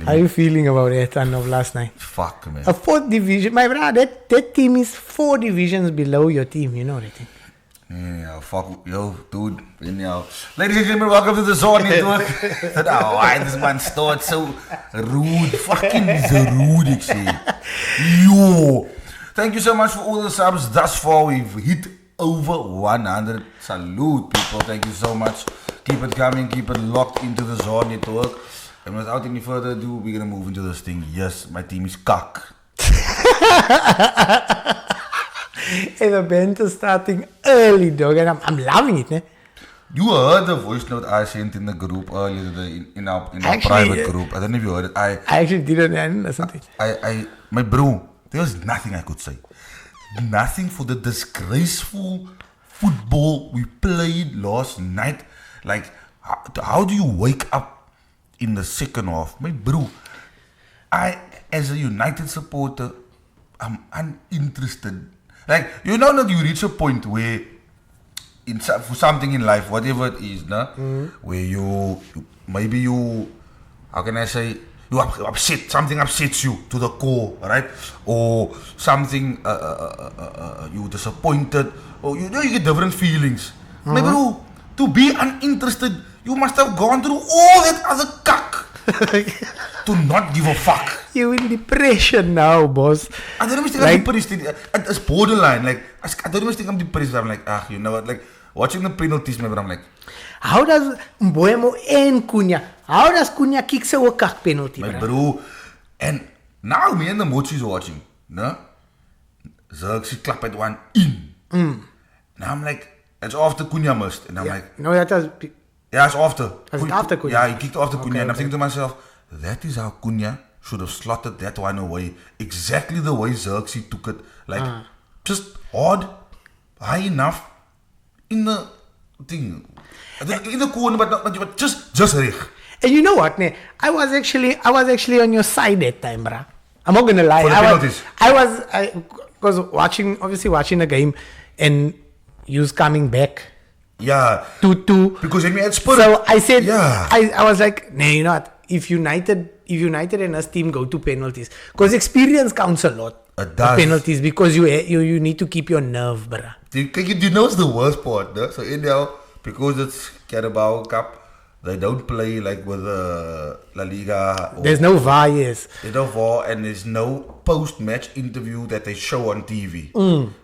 How are you feeling about it of last night? Fuck, man. A 4th division. My brother, that team is 4 divisions below your team. You know that thing. Yeah, fuck, yo, dude. Anyhow. Ladies and gentlemen, welcome to the Zone Network. Oh, why this man starts so rude. Fucking rude, ik say. Yo. Thank you so much for all the subs thus far. We've hit over 100. Salute, people. Thank you so much. Keep it coming. Keep it locked into the Zone Network. And without any further ado, we're going to move into this thing. Yes, my team is cock. And the band is starting early, dog. And I'm loving it, ne? You heard the voice note I sent in the group earlier today, in our private group. I don't know if you heard it. I actually didn't listen to it. My bro, there was nothing I could say. Nothing for the disgraceful football we played last night. Like, how do you wake up in the second half? My bro, I, as a United supporter, I'm uninterested. Like, you know that you reach a point where, for something in life, whatever it is, where you, how can I say, you are upset, something upsets you to the core, right? Or something, you're disappointed, or you get different feelings. My bro, to be uninterested, you must have gone through all that other cuck to not give a fuck. You in depression now, boss. I don't even think I'm depressed. It's borderline. Like, I don't even think I'm depressed. I'm like, you know what? Like, watching the penalties, maybe I'm like, how does Mboemo and Cunha, how does Cunha kick so a cock penalty, bro? And now me and the Mochi's watching, no? Zerxie clap at one in. Now I'm like, it's after Cunha missed. And I'm like, no, that was... Yeah, it's after. Was it after Cunha? Yeah, he kicked after Cunha. And I'm thinking to myself, that is how Cunha should have slotted that one away. Exactly the way Zerxie took it. Like, just hard, high enough, in the thing. In the corner, but just right. And you know what, ne? I was actually on your side that time, bruh. I'm not gonna lie. For the penalties. I was watching the game, and you was coming back. Yeah. 2-2. Because when we had spirit. So I said, yeah. I was like, nah, you know what? If United and us team go to penalties, because experience counts a lot. It does. Penalties, because you need to keep your nerve, bruh. You know what's the worst part, no? So anyhow, because it's Carabao Cup, they don't play like with La Liga. There's no VAR, yes. There's no VAR, and there's no post-match interview that they show on TV.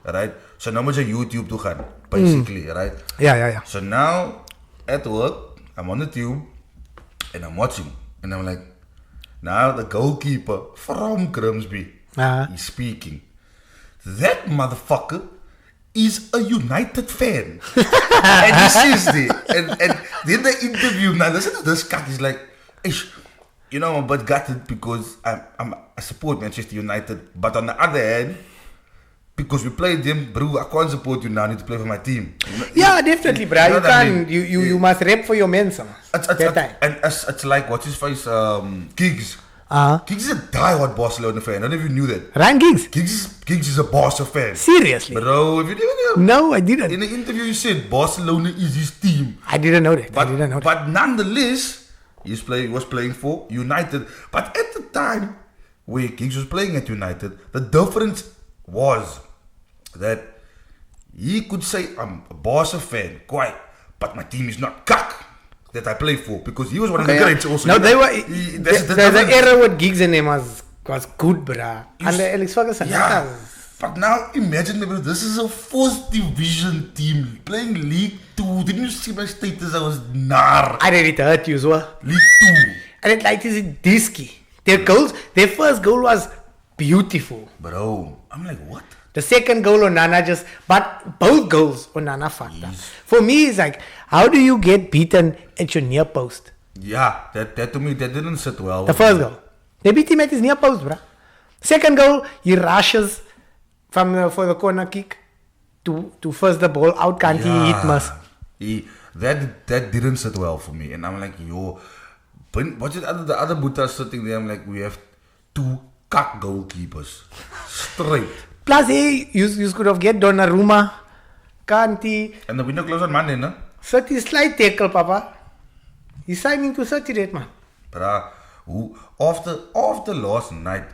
Right? So now much a YouTube to gaan, basically, right? Yeah. So now, at work, I'm on the tube, and I'm watching. And I'm like, now the goalkeeper from Grimsby is speaking. That motherfucker is a United fan. And he says that. And then the interview, now listen to this guy, he's like, you know, I'm a bit gutted because I support Manchester United. But on the other hand, because we played them, bro, I can't support you now, I need to play for my team. You know, yeah, definitely, bro. You can't, you must rep for your men, son. And it's like, what's his face, Giggs. Giggs is a diehard Barcelona fan. I don't know if you knew that. Ryan Giggs? Giggs is a Barca fan. Seriously? Bro, if you didn't know. No, I didn't. In the interview, you said Barcelona is his team. I didn't know that. But nonetheless, he was playing for United. But at the time where Giggs was playing at United, the difference was that he could say, I'm a Barca fan, quite, but my team is not cuck that I play for, because he was one of the greats also. No, they were. The era with Giggs and him was good, bruh. Under Alex Ferguson. Yeah. But now imagine, bro, this is a 4th division team playing League 2. Didn't you see my status? I was nar. I did it hurt you as well. League 2. And it like is it disky. Their first goal was beautiful. Bro, I'm like, what? The second goal Onana but both goals Onana fucked up. For me, it's like, how do you get beaten at your near post? Yeah, that to me, that didn't sit well. The first goal. They beat him at his near post, bruh. Second goal, he rushes for the corner kick to first the ball out, can't he hit miss. That didn't sit well for me. And I'm like, yo, what's it, the other Buddha sitting there, I'm like, we have 2 cuck goalkeepers. Straight. Plus, hey, you could have get Donnarumma, can't he? And the window closed on Monday, no? 30 slide tackle, Papa. He's signing to 30 that, man. Bruh, Who after last night,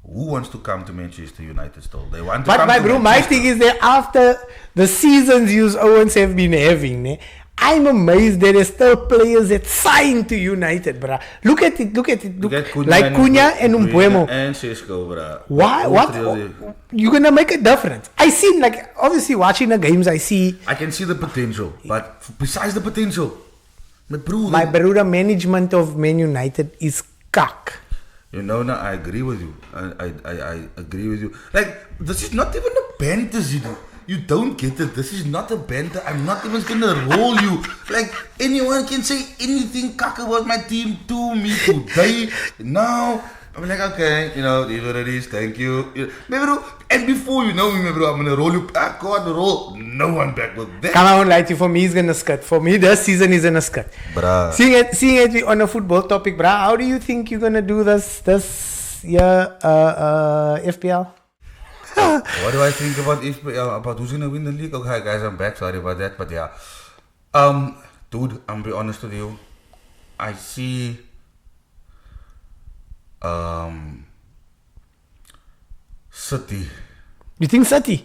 who wants to come to Manchester United still? They want to But come my to bro, my Manchester. thing is that after the seasons you Owens have been having, ne, I'm amazed that there's still players that sign to United, bruh. Look at it. Look like Cunha and Mbeumo. And Sesko, bruh. Why? All What? three of them. You're gonna make a difference. I see, like, obviously watching the games, I see I can see the potential, but besides the potential, my bro, my brother management of Man United is cock. you know, now I agree with you. I agree with you. Like, this is not even a banter, Zidu. You don't get it. This is not a banter. I'm not even gonna roll you. Like, anyone can say anything cock about my team to me today. Now, I'm like, okay, you know, these what it is. Thank you. Bro, and before you know me, bro, I'm gonna roll you back. God, roll no one back with that. Come on, like, for me, he's gonna skirt. For me, this season is gonna skirt. Bruh. Seeing it on a football topic, bruh, how do you think you're gonna do this year, FPL? What do I think about about who's gonna win the league? Okay, guys, I'm back. Sorry about that, but yeah. Dude, I'm be honest with you. I see. City. You think City?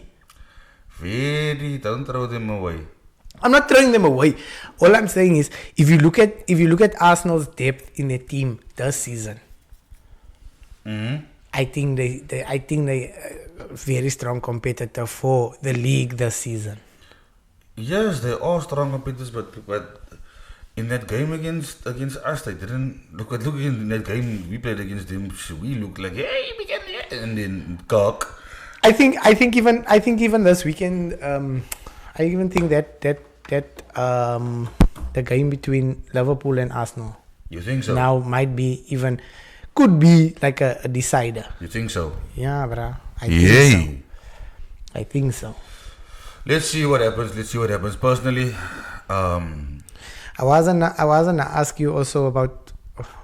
Don't throw them away. I'm not throwing them away. All I'm saying is, if you look at Arsenal's depth in their team this season, I think they very strong competitor for the league this season. Yes, they are strong competitors, but in that game against us, they didn't look in that game we played against them. We looked like, hey, we can, and then cock. I think even this weekend, I even think that the game between Liverpool and Arsenal You think so? now could be like a decider. You think so? Yeah, bruh. I think so. Let's see what happens. Personally, I wasn't ask you also about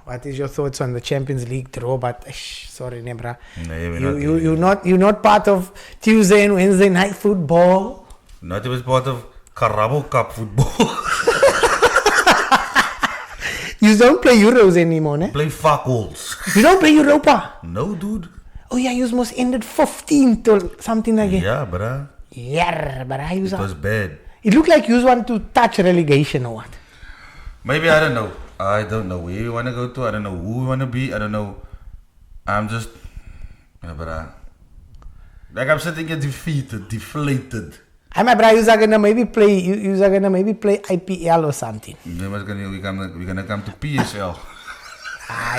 what is your thoughts on the Champions League draw, but sorry, Nebra. You're not part of Tuesday and Wednesday night football. Not even part of Carabao Cup football. You don't play Euros anymore, ne? Play fuck alls. You don't play Europa. No, dude. Oh yeah, you must ended 15th or something like that. Yeah, bruh. Yeah, but It was bad. It looked like you want to touch relegation or what? Maybe, I don't know. I don't know where you want to go to. I don't know who you want to be. I don't know. I'm just... Yeah, bruh. Like, I'm sitting here deflated. My brother, you're gonna maybe play IPL or something. We're gonna come to PSL.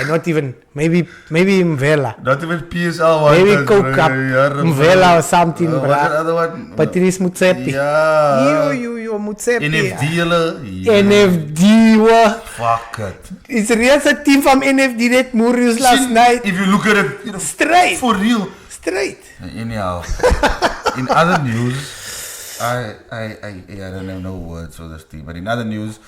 Not even. Maybe Mvela. Not even PSL. Maybe Coke Cup. Mvela or something, What's that other one? Patrice Mutsepi. Yeah. You Mutsepi. NFD. NFD. What? Fuck it. It's real a team from NFD that Murius last night. If you look at it, you know, straight. For real. Straight. Anyhow, in other news, I don't have no words for this team. But in other news,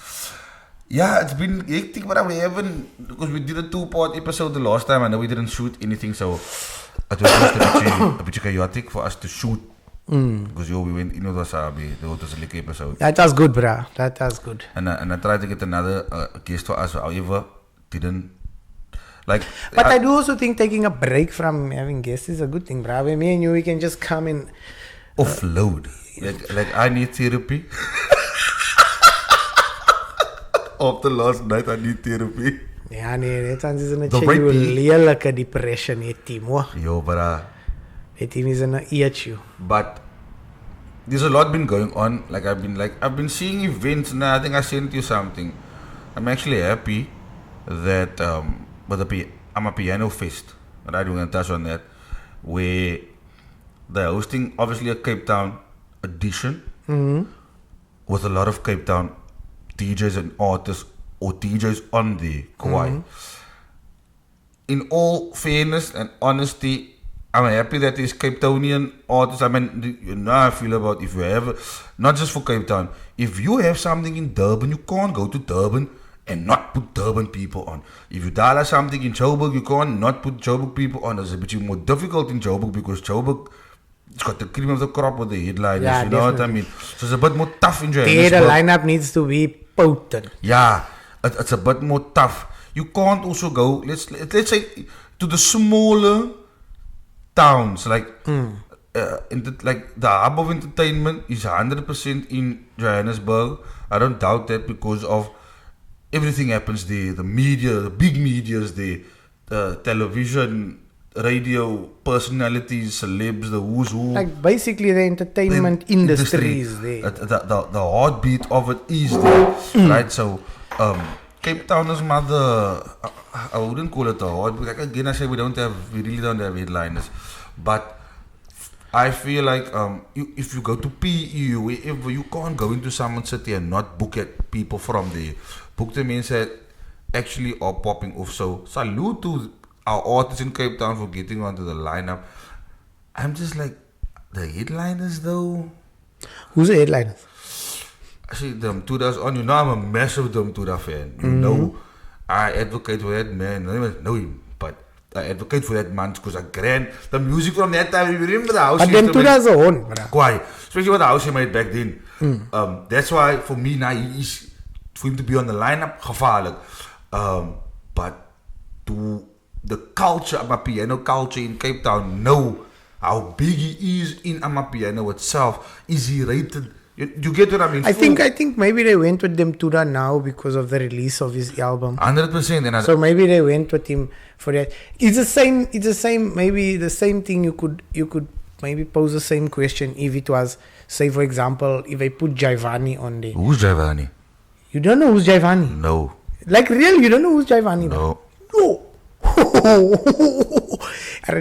yeah, it's been hectic, but we haven't, because we did a 2-part episode the last time. I know we didn't shoot anything, so it was just a bit chaotic for us to shoot. Because we went in with Wasabi. That was a leak episode. That was good, bruh. That was good. And I tried to get another guest for us, however, didn't. Like, but I do also think taking a break from having guests is a good thing, bruh. When me and you, we can just come and offload. Like I need therapy. After last night, I need therapy. Ja, nee, dit is een lelijke depression, het team, hoor. Yo, bruh. Het team is een eartje. But there's a lot been going on. I've been seeing events, and I think I sent you something. I'm actually happy that I'm a piano fest. Right, we're gonna touch on that. Where they're hosting obviously a Cape Town edition with a lot of Cape Town DJs and artists or DJs on the Kauai. In all fairness and honesty, I'm happy that there's Cape Townian artists. I mean, you know how I feel about if you have, not just for Cape Town, if you have something in Durban, you can't go to Durban and not put Durban people on. If you dial something in Joburg, you can't not put Joburg people on. It's a bit more difficult in Joburg because Joburg, it's got the cream of the crop with the headliners, yeah, you know what I mean? So it's a bit more tough in Johannesburg. The lineup needs to be potent. Yeah, it's a bit more tough. you can't also go, let's say, to the smaller towns, like, like the hub of entertainment is 100% in Johannesburg. I don't doubt that because of everything happens there. The media, the big medias there, television, radio, personalities, celebs, the who's who. Like basically the entertainment industry is there. The heartbeat of it is there, right? So, Cape Towners mother, I wouldn't call it a heartbeat. Like again, I say we really don't have headliners, but I feel like if you go to PE, wherever, you can't go into someone's city and not book at people from there. Book the means that actually are popping off. So salute to our artists in Cape Town for getting onto the lineup. I'm just like, the headliners though. Who's the headliners? See, Dum Tuda's on. You know I'm a massive Dum Tuda fan. You know I advocate for that man. I don't even know him, but I advocate for that man because the music from that time, you remember the house. But Dum Tuda's a own, bruh. Why? Especially what the house he made back then. That's why for me now for him to be on the lineup, gevaarlijk. But to the culture, Amapiano culture in Cape Town, know how big he is in Amapiano itself. Is he rated? You get what I mean? I think maybe they went with Dum Tuda now because of the release of his album. 100%. So maybe they went with him for that. It's the same. Maybe the same thing. You could maybe pose the same question if it was, say for example, if I put Giovanni on there. Who's Giovanni? You don't know who's Giovanni? No. Like really, you don't know who's Giovanni? No. No.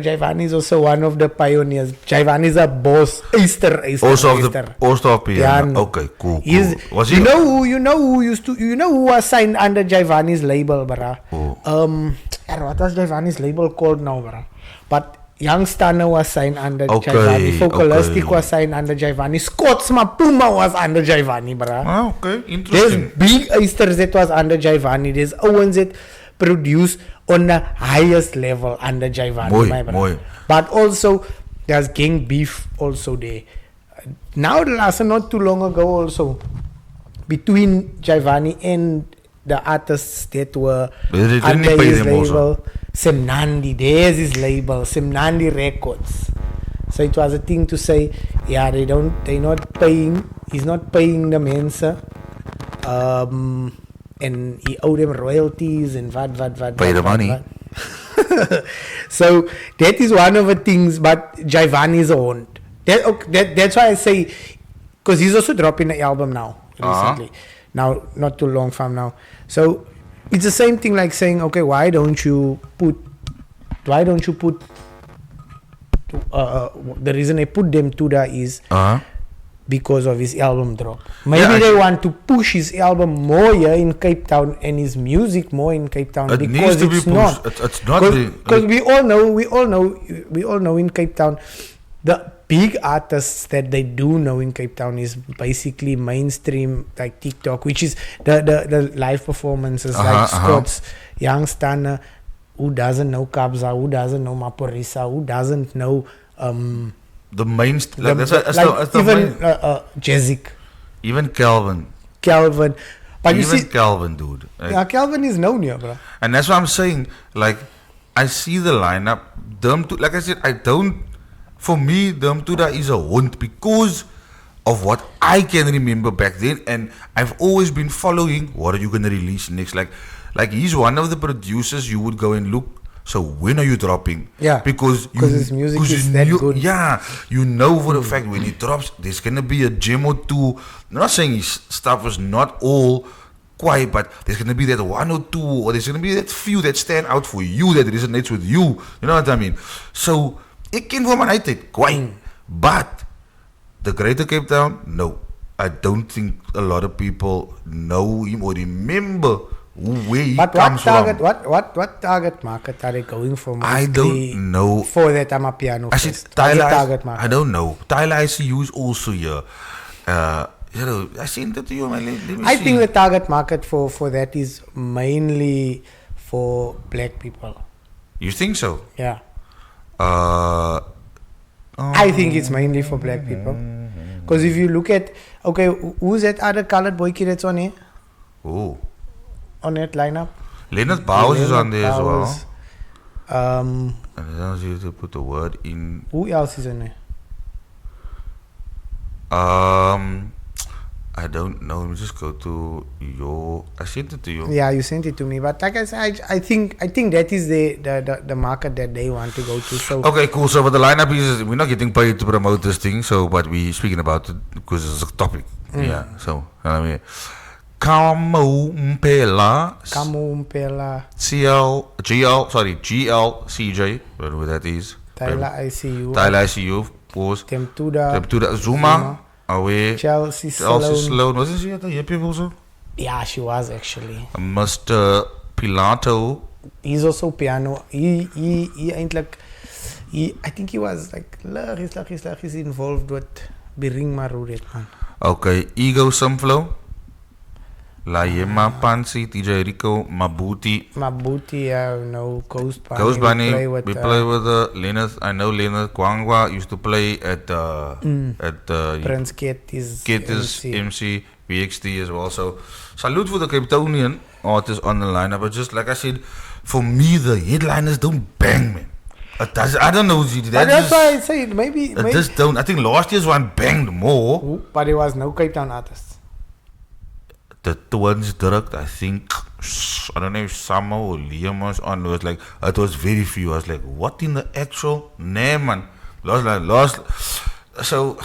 Giovanni is also one of the pioneers. Giovanni is a boss. Easter. Also of piano. Okay, cool. Was he? You know who was signed under Giovanni's label, brah? What was Giovanni's label called now, brah? But Young Stunner was signed under Giovanni. Focalistic was signed under Giovanni. Scott's Mapuma was under Giovanni, brah. Okay, interesting. There's big Easters that was under Giovanni. There's Owens that produced on the highest level under Giovanni, my brother. But also, there's gang beef also there. Now, not too long ago also, between Giovanni and the artists that were under his label, Semnandi, there's his label, Semnandi Records. So it was a thing to say, yeah, they're not paying, he's not paying the Mensa. And he owed them royalties and what. Pay the money. So that is one of the things, but Giovanni is owned. That's why I say, because he's also dropping an album now, recently. Now, not too long from now. So it's the same thing like saying, okay, why don't you put the reason I put them to that is because of his album drop. Maybe they want to push his album more here in Cape Town and his music more in Cape Town because it's not. It's not because we all know in Cape Town the big artists that they do know in Cape Town is basically mainstream like TikTok, which is the live performances like Scott's, Young Stunner, who doesn't know Kabza, who doesn't know Maporisa, who doesn't know the mainstream, Jezik, even Calvin. But you see, Calvin, dude. Like, Calvin is known here, bro. And that's what I'm saying. Like, I see the lineup. Like I said, for me, Dum Tuda is a haunt because of what I can remember back then. And I've always been following, what are you going to release next? Like he's one of the producers you would go and look. So when are you dropping? Yeah, because his music is that good. Yeah, you know for the fact when he drops, there's gonna be a gem or two. I'm not saying his stuff is not all quiet, but there's gonna be that one or two, or there's gonna be that few that stand out for you, that resonates with you. You know what I mean? So it came from an item, quite. But the Greater Cape Town, no, I don't think a lot of people know him or remember where he comes from. What target market are they going for? I don't know. For that Amapiano Fest. Target market. I don't know. Tyler ICU is also here. I sent it to you, man. I think the target market for that is mainly for black people. You think so? Yeah. I think it's mainly for black people. Because if you look at, okay, who's that other colored boy kid that's on here? Oh. On that lineup? Leonard Bowers is on there as well. Um, And then you have to put the word in. who else is in there? I don't know. Let me just go to your. I sent it to you. Yeah, you sent it to me. But like I said, I think that is the market that they want to go to. So Okay, cool. So, but the lineup is we're not getting paid to promote this thing. So, but we speaking about it because it's a topic. Yeah. So, I mean, Kamumpela, Kamumpela, GLCJ, whatever that is. Tyler ICU, Tyler ICU, pause. Temtuda, Zuma, away. Chelsea Sloan. Wasn't she at the hippie also? Yeah, she was actually. Mr. Pilato. He's also piano. He ain't like. I think he was like he's involved with Biring Marudet, man. Okay, Ego Sunflow. Layema Pansi, TJ Rico, Mabuti, no, Ghost Bunny. Ghost Bunny. We play with Leonard. I know Leonard Kwangwa used to play at Prince Kate is MC, BXT as well. So salute for the Cape Townian artists on the lineup. But just like I said, for me the headliners don't bang, man. I don't know. That's why I say maybe. Just don't. I think last year's one banged more. But there was no Cape Town artists. The Twins direct, I think, I don't know if Samo or Liam was on. It was like, it was very few. I was like, what in the actual name, man? Lost. So,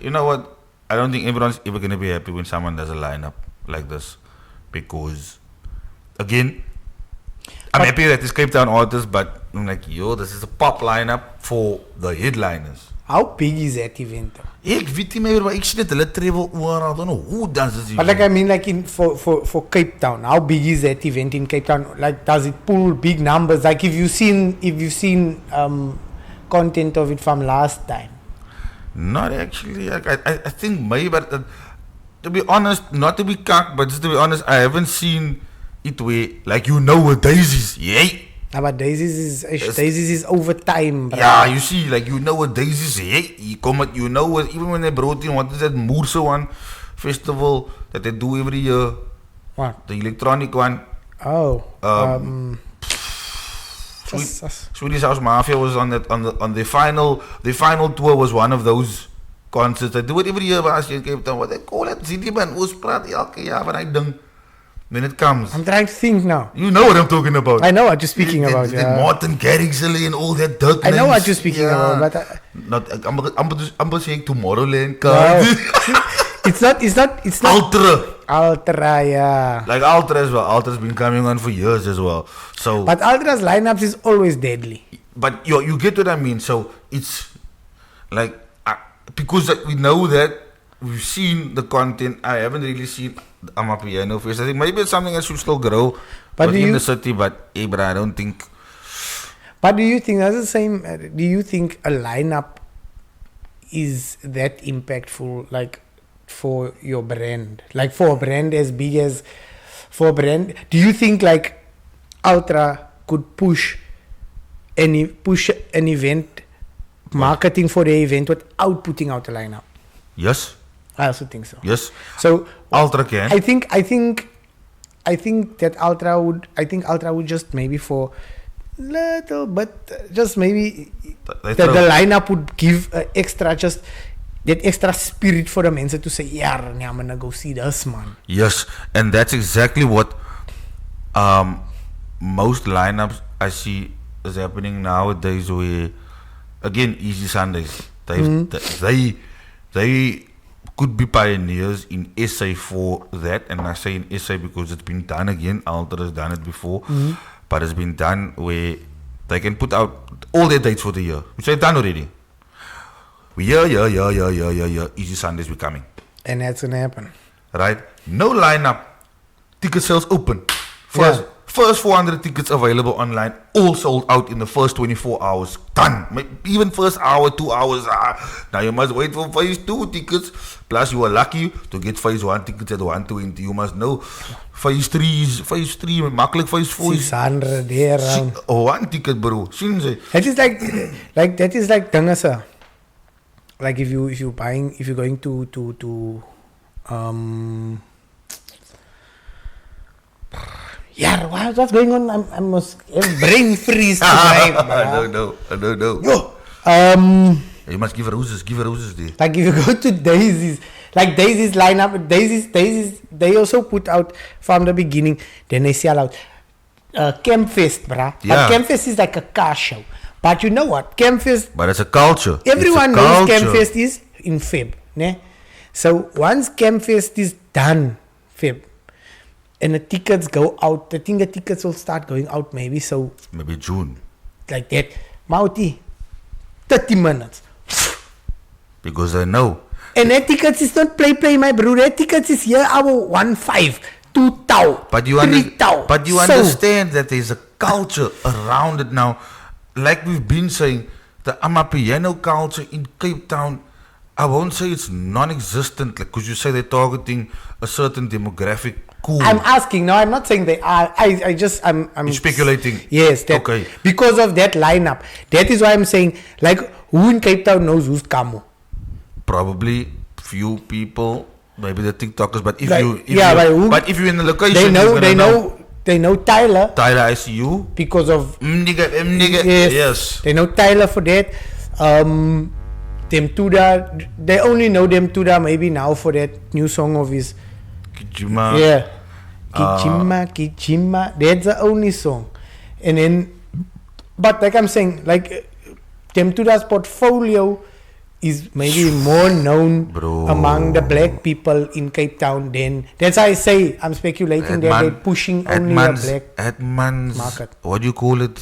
you know what? I don't think everyone's ever going to be happy when someone does a lineup like this. Because, again, I'm happy that it's Cape Town artists, but I'm like, this is a pop lineup for the headliners. How big is that event? Ek weet nie meer, maar ek sien dit hulle travel oral. I don't know who does this event. But like I mean, like for Cape Town, how big is that event in Cape Town? Like, does it pull big numbers? Like, if you've seen content of it from last time. Not actually. Like, I think maybe, but to be honest, not to be cock, but just to be honest, I haven't seen it where like with Daisies, yay. But Daisies is over time, bro. Yeah, you see, like with Daisies, you come at even when they brought in what is that Moorse one festival that they do every year. What? The electronic one. Oh. Swedish House Mafia was on that on the final tour was one of those concerts. They do it every year as in Cape Town. What they call it? City man was praat elke jaar van hy ding. When it comes. I'm trying to think now. You know what I'm talking about. I know what you're speaking about. Yeah. Martin Garrix and all that dirt. I know what you're speaking about, but I'm saying Tomorrowland. No. It's not Ultra, yeah. Like Ultra as well. Ultra's been coming on for years as well. So but Ultra's lineups is always deadly. But you get what I mean. So it's like because we know that we've seen the content. I haven't really seen Amapiano Fest. I think maybe it's something that should still grow in the city, but I don't think. But do you think that's the same? Do you think a lineup is that impactful, like for your brand, like for a brand as big as for a brand? Do you think like Ultra could push an event marketing for the event without putting out a lineup? Yes. I also think so. Yes. So Ultra can. I think that Ultra would just maybe for little, but just maybe the lineup would give extra, just that extra spirit for the men to say, yeah, I'm gonna go see this, man. Yes, and that's exactly what most lineups I see is happening nowadays. Where again, Easy Sundays, they could be pioneers in SA for that, and I say in SA because it's been done again. Ultra has done it before, but it's been done where they can put out all their dates for the year, which they've done already. Yeah. Easy Sundays we're coming, and that's gonna happen. Right? No lineup. Ticket sales open. First 400 tickets available online, all sold out in the first 24 hours. Done. Even first hour, 2 hours. Now you must wait for phase 2 tickets. Plus you are lucky to get phase 1 tickets at 120. You must know phase 3 is phase 3. Makkelijk phase 4 is 600 there. 1 ticket, bro. That is like that is like dangasa. Like if you're going to Yeah, what's going on? I must have brain freeze tonight, I don't know. Yo, You must give roses there. like if you go to Daisy's, like Daisy's lineup, they also put out from the beginning, then they sell out Campfest, bruh. Yeah. But Campfest is like a car show. But you know what? Campfest, But it's a culture. everyone It's a knows culture. Campfest is in Feb. Ne? So once Campfest is done, Feb, and the tickets go out, I think the tickets will start going out maybe so Maybe June. like that. Mauti, 30 minutes. Because I know. And that tickets is not play, my bro. That tickets is here our 1.5, 2 tau, But you, 3 tau. but you So, understand that there's a culture around it now. Like we've been saying, the Amapiano culture in Cape Town, I won't say it's non-existent, because you say they're targeting a certain demographic. Cool. I'm asking now. I'm not saying they are. I'm You're speculating. Yes, that, Okay. because of that lineup. That is why I'm saying, like, who in Cape Town knows who's Kamo? Probably few people, maybe the TikTokers, but if Like, you, if yeah, you but who- but if you're in the location, They know. you're gonna They know Tyler Tyler, I see you. because of Nigga, yes. yes. They know Tyler for that. Dem Tuda. They only know Dem Tuda maybe now for that new song of his. Kijuma. Yeah. Kijima. That's the only song. And then, but like I'm saying, like, Temtuda's portfolio is maybe more known Bro. among the black people in Cape Town than, that's why I say I'm speculating that they're pushing only a black Edmund's market. What do you call it?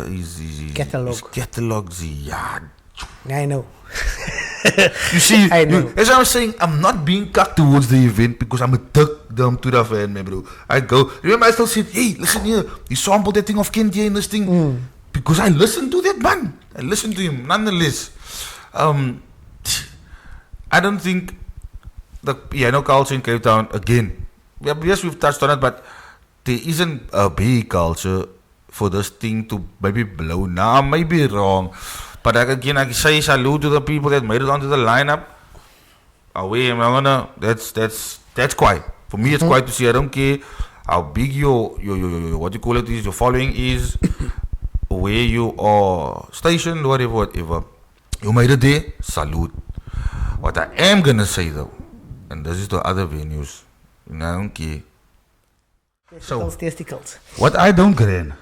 His Catalog. His catalogs, yeah. I know. You see, I know. as I was saying, I'm not being cocked towards the event because I'm a dumb to the fan, man, bro. I go. Remember, I still said, hey, listen here. He sampled that thing of Kentia in this thing because I listened to that man. I listened to him, nonetheless. I don't think the piano culture in Cape Town, again, yes, we've touched on it, but there isn't a big culture for this thing to maybe blow. Now, I may be wrong. But again, I say salute to the people that made it onto the lineup. Away, I'm gonna. That's quite. For me, it's quite to see. I don't care how big your what you call it is, your following is, where you are stationed, whatever. You made it there. Salute. What I am gonna say though, and this is to other venues, and I don't care. Testicles. What I don't care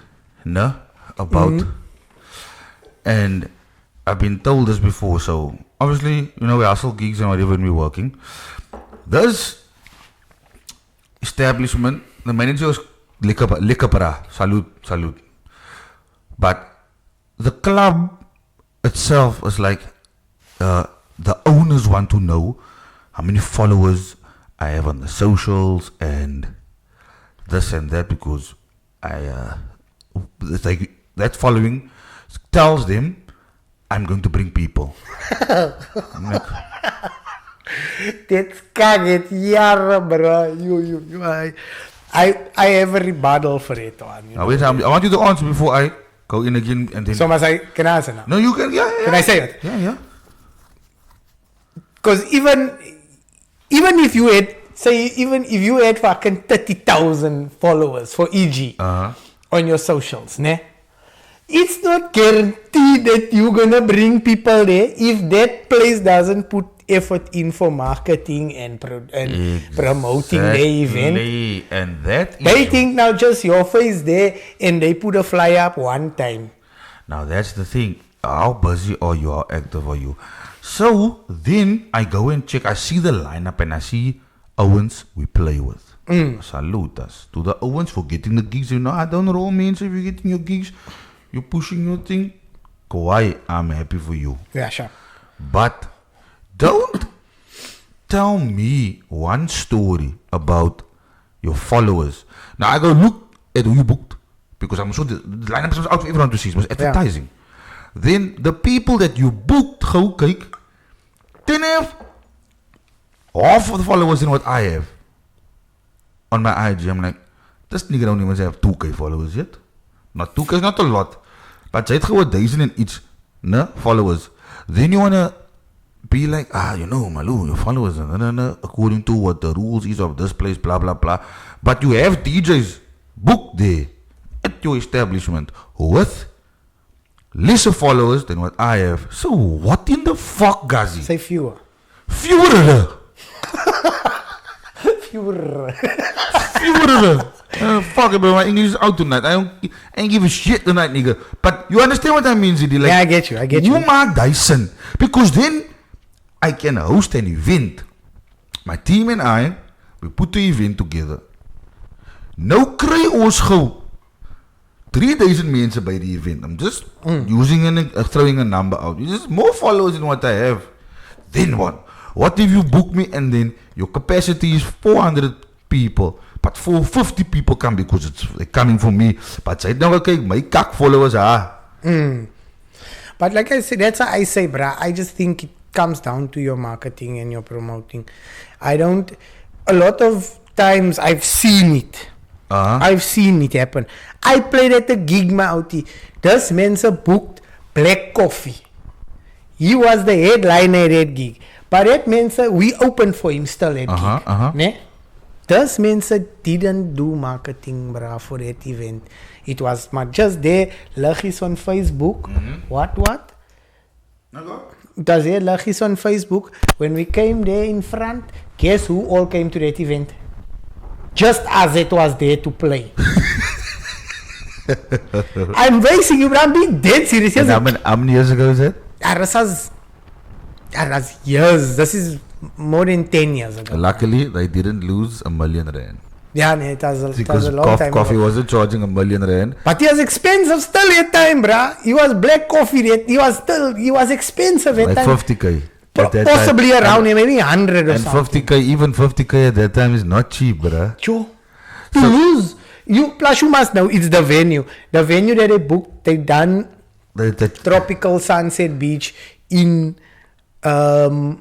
about, and I've been told this before, so obviously, we hustle gigs and whatever when we're working. This establishment, the manager is Likapara, salute. But the club itself is like, the owners want to know how many followers I have on the socials and this and that, because it's like that following tells them I'm going to bring people. I'm like, That's kaget, yara, bro. You. I have a rebuttal for it, one. now wait, I want you to answer before I go in again and then. So can I answer now? No, you can. Yeah. Can I say it? Yeah. Because even if you had, say, even if you had fucking 30,000 followers for EG on your socials, ne? It's not guaranteed that you're gonna bring people there if that place doesn't put effort in for marketing and promoting the event. And that They is, think now just your face there and they put a flyer up one time. now that's the thing. How busy are you? How active are you? So then I go and check. I see the lineup and I see Owens we play with. Salute us to the Owens for getting the gigs. I don't know, man. So if you're getting your gigs, you're pushing your thing. Kawaii, I'm happy for you. Yeah, sure. But don't tell me one story about your followers. Now I go look at who you booked, because I'm sure the lineup is out for everyone to see. It was advertising. Then the people that you booked, go kyk, then have half of the followers than what I have on my IG. I'm like, this nigga don't even have 2K followers yet. Not 2K is not a lot, but jy het gewoon 1000 and iets followers. Then you wanna be like, Malu, your followers, according to what the rules is of this place, blah blah blah. But you have DJs book there at your establishment with lesser followers than what I have. So what in the fuck, Gazi? Say fewer. Fewer. Fewer. Fuck it, bro. My English is out tonight. I ain't give a shit tonight, nigga. But you understand what I mean, Zidi? Like, Yeah, I get you. You maak Dyson. Because then I can host an event. My team and I, we put the event together. Nou kry ons gou 3,000 mense by the event. I'm just throwing a number out. It's just more followers than what I have. Then what? What if you book me and then your capacity is 400 people, but 450 people come because they're coming for me. But say nou okay, my kak followers are. But like I said, that's why I say, bruh, I just think it comes down to your marketing and your promoting. A lot of times I've seen it. I've seen it happen. I played at a gig, my outie. This mense booked Black Coffee. He was the headliner at that gig. But that mense, we opened for him still at gig. Ne? This mense didn't do marketing, bruh, for that event. It was just there, luggies on Facebook. What? It was there, luggies on Facebook. When we came there in front, guess who all came to that event? Just as it was there to play. I'm racing you, but I'm being dead serious. And how many years ago is that? That's years. This is more than 10 years ago. Luckily, they didn't lose $1 million. Yeah, it was a long because time coffee ago. wasn't charging $1 million. But it was expensive still at time, bruh. He was Black Coffee. He was expensive at Like time. 50k. Possibly time. around maybe 100 or and something. 50k, even 50k at that time is not cheap, bruh. Sure. To lose. Plus you must know, it's the venue. The venue that they booked, they done Tropical Sunset Beach in, that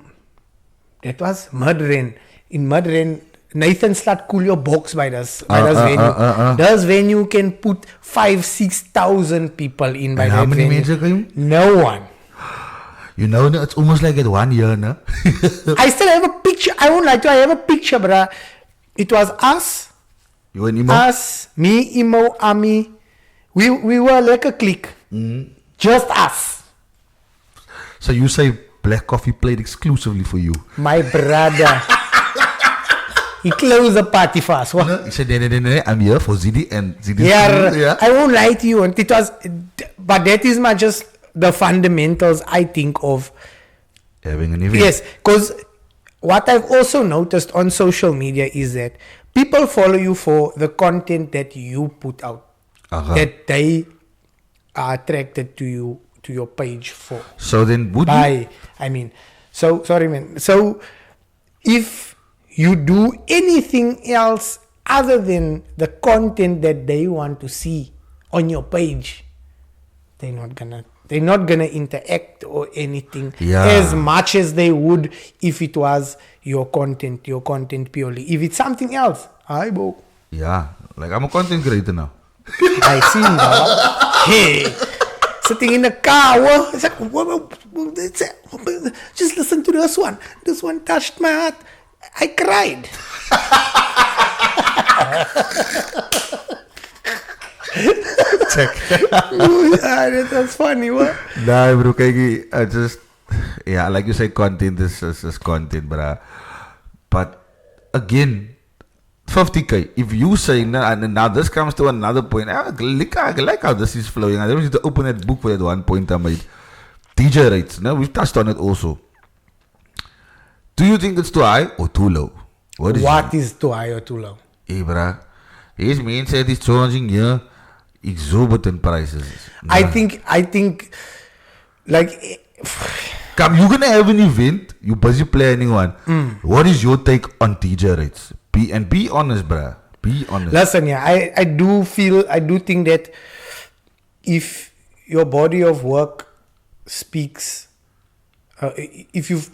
was Mudren. In Mudren, Nathan Slat Coolio box by this venue. This venue can put 5,000-6,000 people in by and that how many venue. came? No one. You know, it's almost like at 1 year, no? I still have a picture. I won't lie to you. I have a picture, bruh. It was us. You and Imo? Us, me, Imo, Ami. We were like a clique. Just us. So you say Black Coffee played exclusively for you? My brother. He closed the party fast. What? No, he said, no, I'm here for Zidi and Zidi. Yeah, I won't lie to you. And it was, but that is not just the fundamentals, I think, of having an event. Yes, because what I've also noticed on social media is that people follow you for the content that you put out, that they are attracted to you, to your page for. So then would you? Sorry man. So if you do anything else other than the content that they want to see on your page, they're not gonna interact or anything as much as they would if it was your content purely. If it's something else, yeah, like I'm a content creator now. I see now. Hey, sitting in the car, it's like, just listen to this one. This one touched my heart. I cried. That's funny, what? Nah, bro, kijk, I just, like you say, content is content, bruh. But again, 50k. If you say now this comes to another point. I like how this is flowing. I don't need to open that book for that one point I made. DJ rates. No, we've touched on it also. Do you think it's too high or too low? What is too high or too low? Hey, bruh. His man said he's charging here exorbitant prices. Nah. I think, like, come, you're gonna have an event. You busy planning one. What is your take on DJ rates? Be honest, bruh. Be honest. Listen, I do think that if your body of work speaks, if you've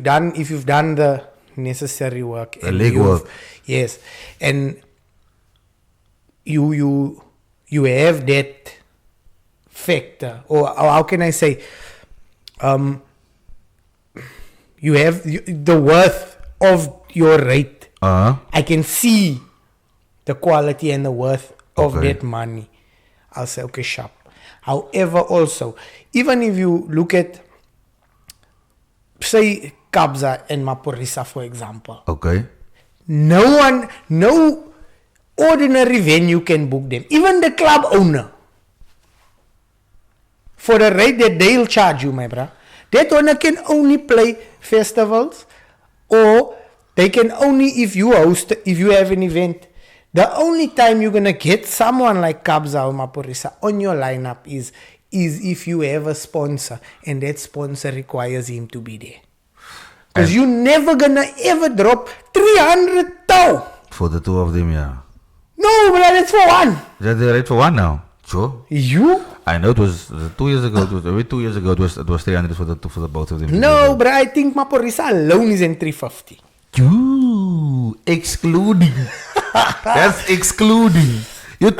done the necessary work, the legwork, yes, and you have that factor, or how can I say, you have the worth of your rate. I can see the quality and the worth of that money, I'll say, okay, sharp. However, also, even if you look at, say, Kabza and Maporisa, for example. Okay. No ordinary venue can book them. Even the club owner. For the rate that they'll charge you, my brother. That owner can only play festivals, or they can only if you have an event. The only time you're gonna get someone like Kabza or Maporisa on your lineup is if you have a sponsor, and that sponsor requires him to be there. Because you're never gonna ever drop 300 tau. For the two of them, yeah. No, but that's for one. They're right for one now. Sure. You? I know it was 2 years ago. It was 300 for the both of them. No, but I think Maporisa alone is in 350. Excluding. That's excluding. You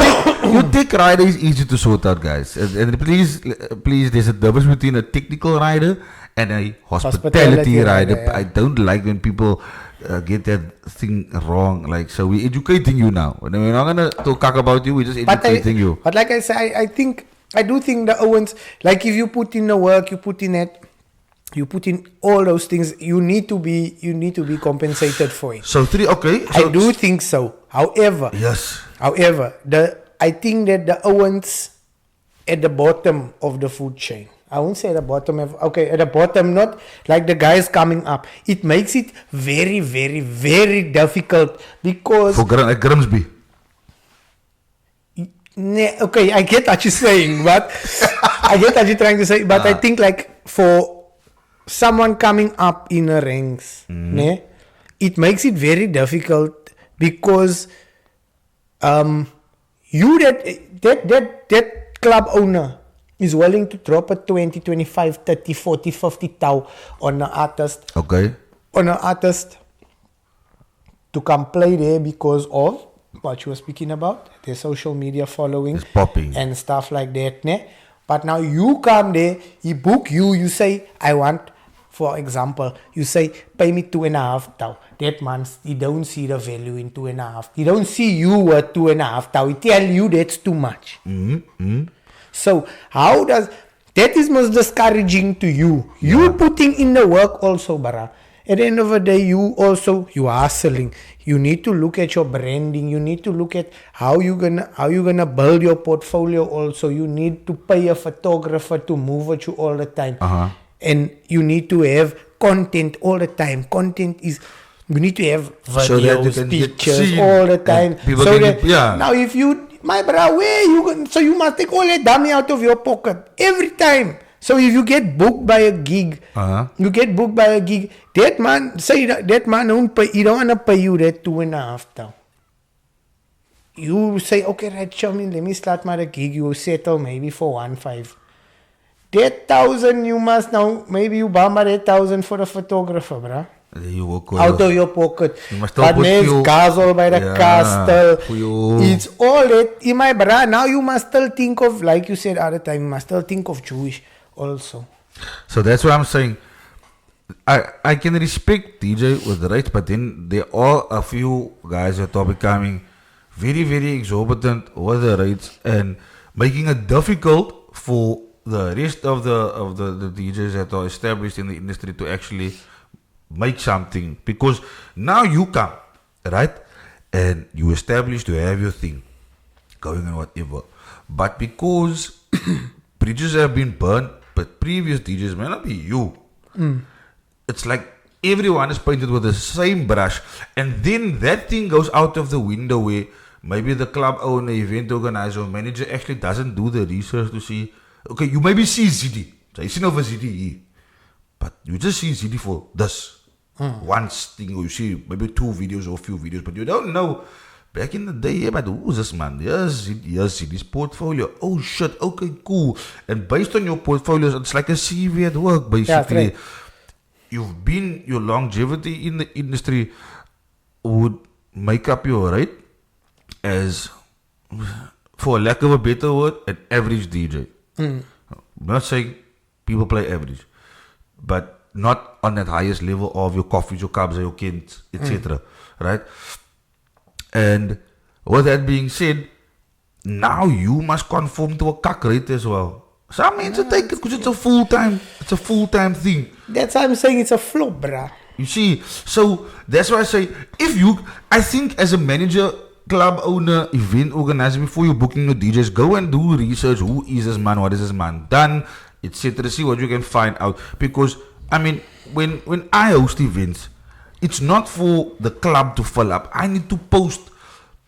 think rider is easy to sort out, guys. And please, there's a difference between a technical rider and a hospitality rider. Yeah. I don't like when people get that thing wrong. Like, so we're educating you now. We're not gonna talk about you. We're just educating you. But like I say, I do think the Owens, like if you put in the work, you put in it. You put in all those things. You need to be compensated for it. So okay. I do think so. However, yes. I think that the Owens at the bottom of the food chain. I won't say at the bottom at the bottom, not like the guys coming up. It makes it very, very, very difficult because for Grimsby. Okay, I get what you're saying, but I get what you're trying to say. But I think like for someone coming up in the ranks, it makes it very difficult because that club owner is willing to drop a 20, 25, 30, 40, 50 tau on an artist. Okay. On an artist to come play there because of what you were speaking about, their social media following. It's popping. And stuff like that. But now you come there, he book you, you say, I want, for example, you say, pay me 2.5 tau. That man, he don't see the value in 2.5. He don't see you worth 2.5 tau. He tell you that's too much. So how does, that is most discouraging to you. Yeah. You putting in the work also, Bara. At the end of the day, you are hustling. You need to look at your branding. You need to look at how you gonna build your portfolio also. You need to pay a photographer to move with you all the time. And you need to have content all the time. Content is, you need to have videos, so pictures all the time. So that, now if you, my brother, where you going? So you must take all that dummy out of your pocket every time. So if you get booked by a gig, that man say that man don't pay. He don't wanna pay you that 2.5 tau. You say, okay, right, show me. Let me start my gig. You settle maybe for 1.5. That 1,000 you must now. Maybe you buy that 1,000 for the photographer, bruh. You walk out of your pocket. But there's gas all by the castle. It's all that in my bra. Now you must still think of, like you said other time, you must still think of Jewish also. So that's what I'm saying. I can respect DJ with the rights, but then there are a few guys that are becoming very, very exorbitant with the rights and making it difficult for the rest of the DJs that are established in the industry to actually make something, because now you come, right, and you establish to have your thing going on, whatever, but because bridges have been burned, but previous DJs may not be you. It's like everyone is painted with the same brush, and then that thing goes out of the window where maybe the club owner, event organizer, or manager actually doesn't do the research to see, okay, you maybe see ZD, so you see over ZD, but you just see ZD for this one thing, or you see maybe 2 videos or a few videos, but you don't know. Back in the day, yeah, but who's this man? Yes, ZD's portfolio. Oh shit, okay, cool. And based on your portfolios, it's like a CV at work, basically. Yeah, you've been, your longevity in the industry would make up your rate as, for lack of a better word, an average DJ. I'm not saying people play average, but not on that highest level of your coffees, your carbs, your kins, etc. Right? And with that being said, now you must conform to a kak rate as well. Some men take it because it's a full-time thing. That's why I'm saying it's a flop, bruh. You see, so that's why I say, I think as a manager, club owner, event organizer, before you're booking your DJs, go and do research. Who is this man? What is this man done? Etc. See what you can find out. Because, I mean, when I host events, it's not for the club to fill up. I need to post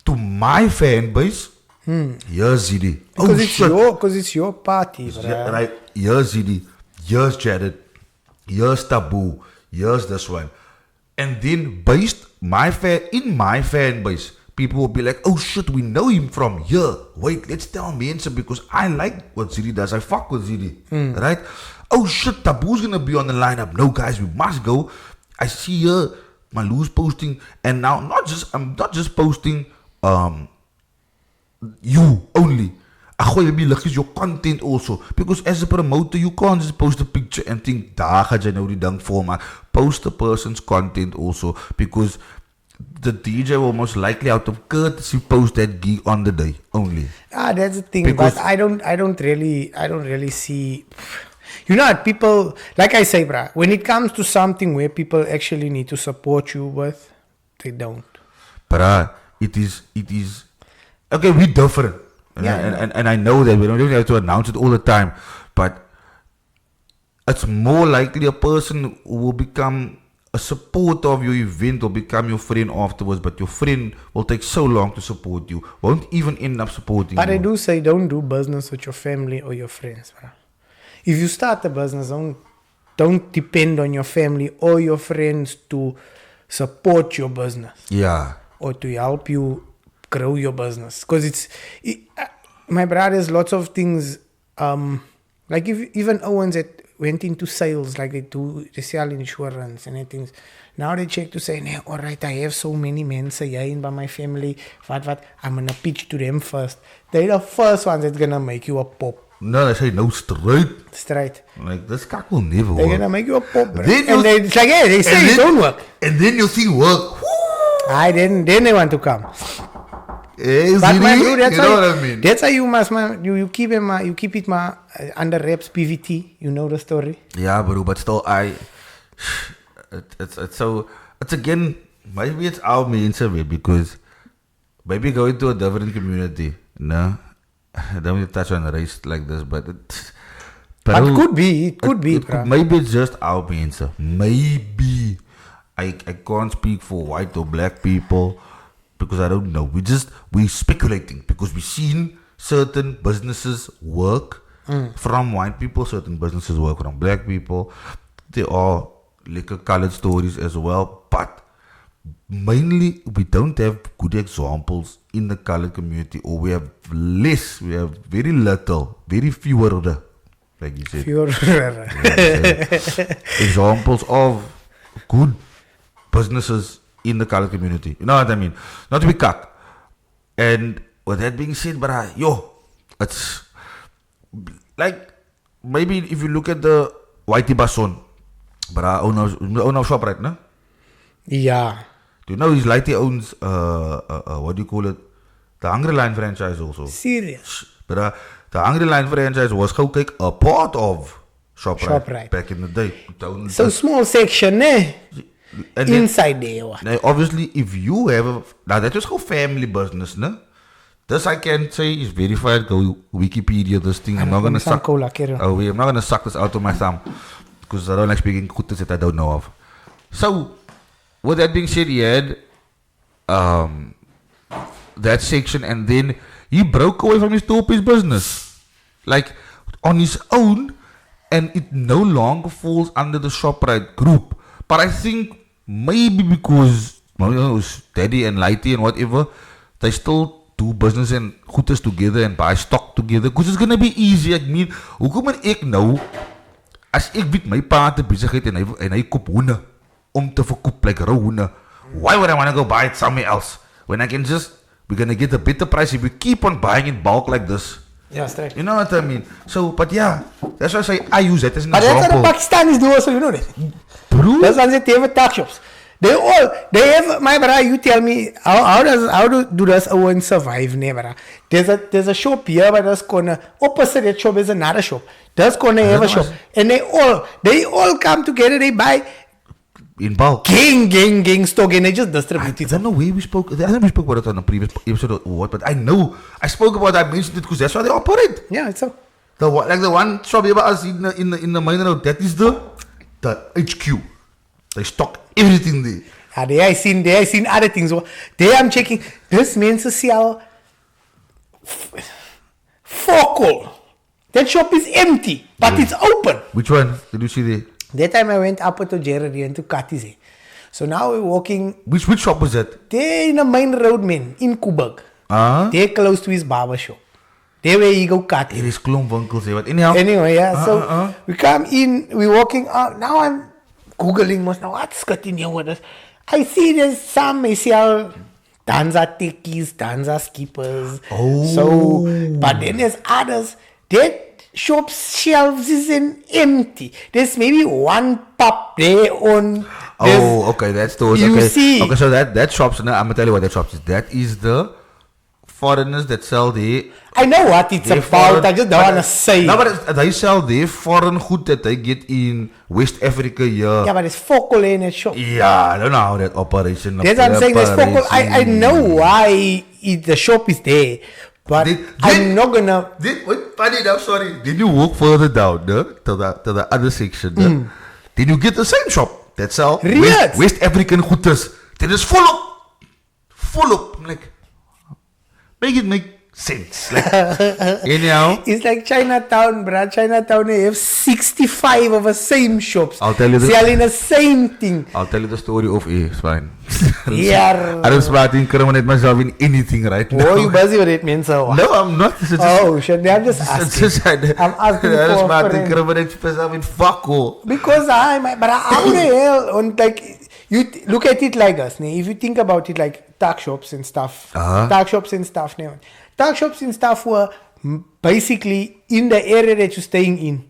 to my fan base. Here's ZD. Because it's your party, bruh. Yeah, right. Here's ZD. Here's Jared. Here's Taboo. Here's this one. And then based in my fan base, people will be like, oh shit, we know him from here. Wait, let's tell Mensa because I like what ZD does. I fuck with ZD. Right? Oh shit, Taboo's gonna be on the lineup. No guys, we must go. I see here Malu's posting, and now I'm not just posting you only. Is your content also. Because as a promoter, you can't just post a picture and think, daar gaat jy nou die ding voor maar. Post the person's content also. Because the DJ will most likely out of courtesy post that gig on the day only. That's the thing. Because but I don't really see. You know what, people, like I say, bruh, when it comes to something where people actually need to support you with, they don't. Bruh, it is okay, we're different. And I know that we don't have to announce it all the time, but it's more likely a person who will become a supporter of your event or become your friend afterwards, but your friend will take so long to support you, won't even end up supporting you. But I do say don't do business with your family or your friends, bruh. If you start a business, don't depend on your family or your friends to support your business. Yeah. Or to help you grow your business. Because my brothers, lots of things, like even Owens that went into sales, like they sell insurance and things. Now they check to say, nah, all right, I have so many men say in by my family, what, I'm going to pitch to them first. They're the first ones that's going to make you a pop. No, they say no straight. Straight. Like, this cock will never work. They're going to make you a pop, bro. It's like, yeah, they say it don't work. And then you think work. Then they want to come. But my bro, that's what I mean. That's how you must, man. You keep it under wraps, PVT. You know the story. Yeah, bro, but still, it's again, maybe it's our main survey because maybe going to a different community, no. I don't want to touch on race like this, but it could be. Maybe it's just our answer. Maybe I can't speak for white or black people because I don't know. We're speculating because we've seen certain businesses work from white people, certain businesses work from black people. There are liquor colored stories as well, but mainly we don't have good examples in the colored community, or we have very little, very fewer, like you said, examples of good businesses in the colored community. You know what I mean? Not to be cuck. And with that being said, but it's like maybe if you look at the Whitey Basson, but I own a shop right now. Yeah. Do you know his Lighty owns what do you call it? The Hungry Line franchise also. Serious. But the Hungry Line franchise was a part of ShopRite back in the day. So small section, eh? And inside there. Now obviously, if you have now that was how family business, no? This I can say is verified. Go Wikipedia this thing. I'm not gonna suck. I'm not gonna suck this out of my thumb because I don't like speaking kutas that I don't know of. So, with that being said, he had that section, and then he broke away from his Topi's business, like on his own, and it no longer falls under the ShopRite group. But I think maybe because Daddy and Lighty and whatever, they still do business and goeders together and buy stock together, because it's gonna be easy. I mean, hoekom moet ek nou, as ek weet my pa te besigheid en hy koop hoene om te verkoop like rou hoene, why would I want to go buy it somewhere else when I can we're gonna get a better price if we keep on buying in bulk like this. Yeah, straight. You know what I mean? So, but yeah, that's why I say I use that as an example. But that's what the Pakistanis do also, you know that. Bro? That's why they have Tuckshops. They have, my brother, you tell me, how does Owen survive, ne, brother? There's a shop here by this corner. Opposite that shop is another shop. This corner have a shop. And they all come together, they buy in bulk. Gang stock, and they just distribute it. I don't know where we spoke. I think we spoke about it on the previous episode or what, but I know I spoke about it, I mentioned it because that's how they operate. Yeah, it's so. The one shop here us in the main road, that is the HQ. They stock everything there. There I seen other things. There I'm checking. This means to sell Focal. That shop is empty, but it's open. Which one did you see there? That time I went up to Jerry and to Katize. So now we're walking. Which shop was that? There in the main road, man, in Kuburg. They're close to his barber shop. There where you go cut. There is klomp winkels there, but anyhow. Anyway, yeah. So we come in, we're walking out. Now I'm Googling most now. What's getting here with us? I see there's some sell danza tikis, danza skippers. Oh. So, but then there's others. That shop's shelves is empty. There's maybe one pub there on. Oh, okay, that's those. You okay. see. Okay, so that shops. No, I'm gonna tell you what that shops is. That is the foreigners that sell there. I know what it's about. I just don't want to say. No, but they sell their foreign good that they get in West Africa here. Yeah, but it's Focal in a shop. Yeah, I don't know how that operation. That's what I'm saying. There's Focal. I know why the shop is there, but I'm not gonna. Wait, funny enough, sorry. Then you walk further down to the other section. Then you get the same shop that sell West African gooders. Then it's full up. I'm like, make it make sense. Like, anyhow, it's like Chinatown, bruh. Chinatown, they have 65 of the same shops. I'll tell you selling the same thing. I'll tell you the story of it's fine. Yeah. I don't start to incriminate myself in anything right now. Oh, you busy with it, man? So no, I'm not. Oh, shit. I'm just asking. I'm asking I don't start to for incriminate myself in fuck all. Because but how the hell on like you look at it like us, if you think about it like Tuckshops and stuff. Tuckshops and stuff now. Tuckshops and stuff were basically in the area that you're staying in.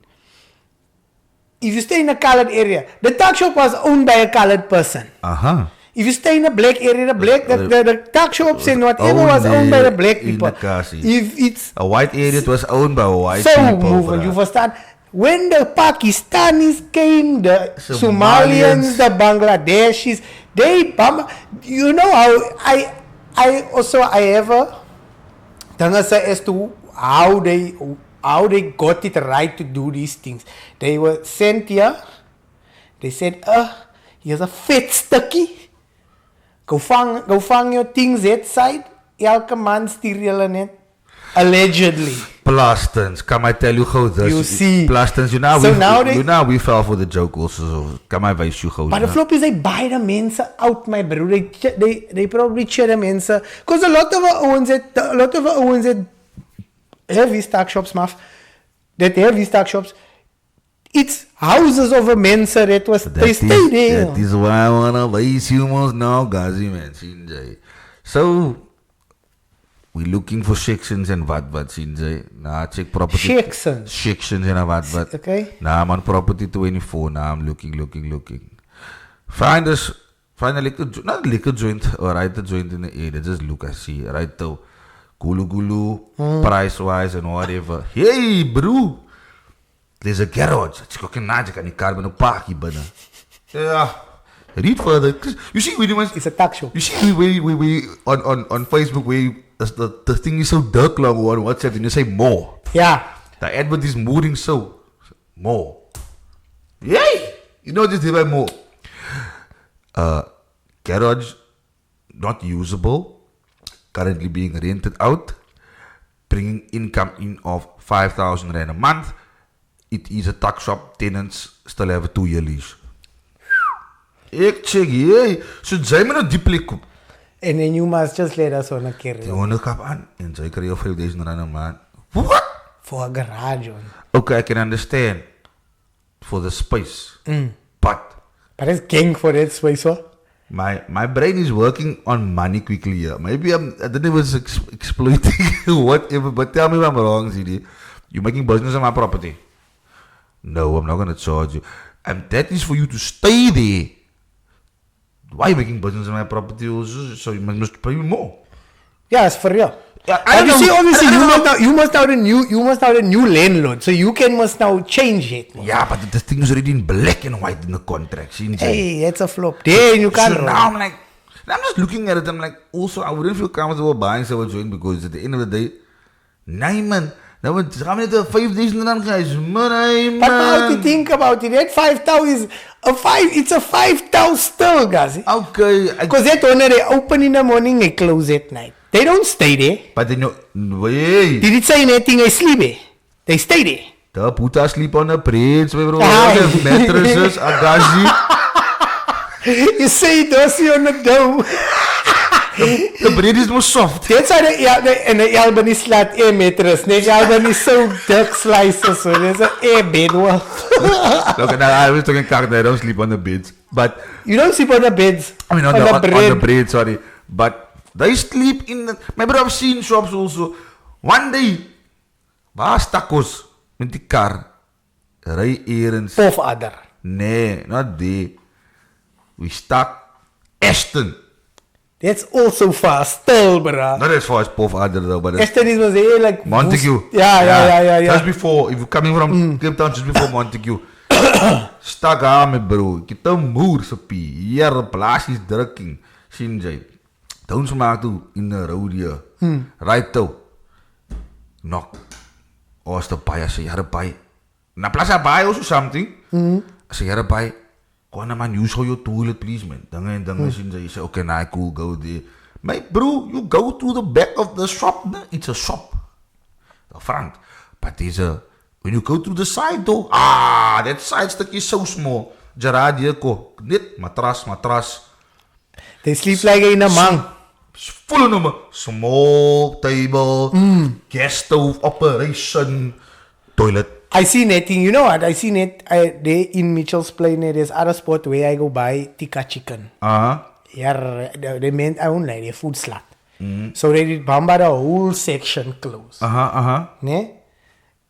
If you stay in a colored area, the Tuckshop was owned by a colored person. If you stay in a black area, the Tuckshops and whatever was owned by the black people. If it's a white area, it was owned by white people. You understand? When the Pakistanis came, the Somalians, the Bangladeshis, you know how I ever as to how they got it right to do these things. They were sent here. They said, here's a fat stukkie. Go vang your things that side. Elke man stuur julle net. Allegedly. Plastens, come I tell you how this. You see. Plastens, you know we fell for the joke also. So come I wys you how. But the flop is they buy the mense out, my bro. They probably cheer the mense. Because a lot of our owns that have these Tuckshops, that have these Tuckshops, it's houses of a mense that was they stay there. That is why I wanna wys humans now, Gazi man. So we looking for sections and what Sinjay. Nah, check property. Sections and what. Okay. Nah, I'm on property 24. Nah, I'm looking. Find a liquor joint or right the joint in the area. Just look, I see. Right though. Gulu, price wise and whatever. Hey, bro. There's a garage. It's cooking magic and car with a parky banner. Yeah. Read further. You see, it's a Tuckshop. You see, we on Facebook, the thing is so dark long on WhatsApp, and you say more. Yeah. The advert is moving so more. Yay! You know just by more. Garage not usable, currently being rented out, bringing income in of 5,000 rand a month. It is a Tuckshop. Tenants still have a 2-year lease. Ek check, hey. So jy moet nou die plek koop. And then you must just let us on a carry. You want to come on and jy kry jou 5,000 rand a maand. What? For a garage on. Okay, I can understand. For the space. But it's gang for that space, huh? My brain is working on money quickly here. Maybe I don't know if it's exploiting whatever, but tell me if I'm wrong, CD. You're making business on my property. No, I'm not going to charge you. And that is for you to stay there. why are you making business in my property also? So you must pay me more. Yeah, it's for real. Yeah, But you see, obviously, you must have a new landlord, so you must now change it. Yeah, but the thing is already in black and white in the contract. Hey, it's a flop. Then you can't. So now I'm just looking at it. I'm like, also, I wouldn't feel comfortable buying someone joint because at the end of the day, man. Nou, gaan we net 5,000 rand guys. Man. But now to think about it, that 5,000 it's a 5,000 still, guys. Okay. Because that owner, they open in the morning, they close at night. They don't stay there. But then wait. Did it say anything? They sleep there. They stay there. The puta sleep on the braids, bro. The mattresses, agazi. You say dosie on the dome. The bread is more soft. That's why the Albany slat air mattress. The Albany so dark slices. So there's an air bed. Look, I was talking car. I don't sleep on the beds. But you don't sleep on the beds. I mean on the bread, sorry. But they sleep in the... My brother, I've seen shops also. One day, waar stakos met die kar. Rij ergens. Of other. Nee, not they. We stuck Ashton. That's also fast still, bruh. Not as far as Puff Adder though, but Ashton was here like Montague. Yeah. Just before, if you're coming from Cape Town, just before Montague. Stuck aan met bro. Ek het 'n moer se pie. Hier plaasies drukking. Sien jy? Toen ze maak toe in de rodeo. Right toe. Knock. Os the pie, I say, "Yara pie." Na plaza pie also something. I say, "Yara pie." Go on, man, use your toilet, please, man. Dangen, you say, okay, nah, cool, go there. My bro, you go to the back of the shop. It's a shop. The front. But there's a, when you go to the side though, that side stick is so small. Gerard hier ko. Net, matras. They sleep like in a monk. Full number. Small table, gas stove, operation, toilet. I seen it. You know what? I seen it. There in Mitchell's Plain. There's other spot where I go buy tikka chicken. Yeah, they meant I own like a food slot. So they did bamba the whole section close. Ne?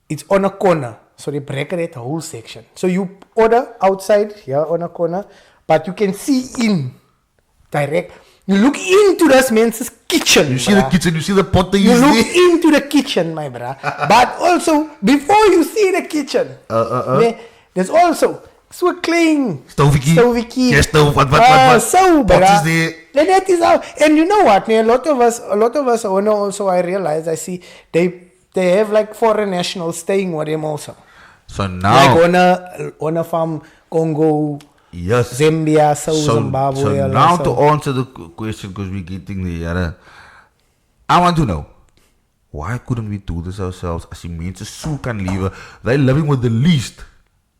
It's on a corner. So they break it the whole section. So you order outside here on a corner, but you can see in direct. You look into this man's kitchen. You see the kitchen, you see the pot they You use look there. into the kitchen, my brother. But also, before you see the kitchen, there's also so clean Stoviki. Yes, stove. What? So, pot is there. And that is how. And you know what? A lot of us owner also. I realize. I see they have like foreign nationals staying with them also. So now, like on a farm, Congo. Yes. Zambia, Zimbabwe. So now to answer the question, because we're getting there, I want to know, why couldn't we do this ourselves? As you mean, so can leave. They're living with the least.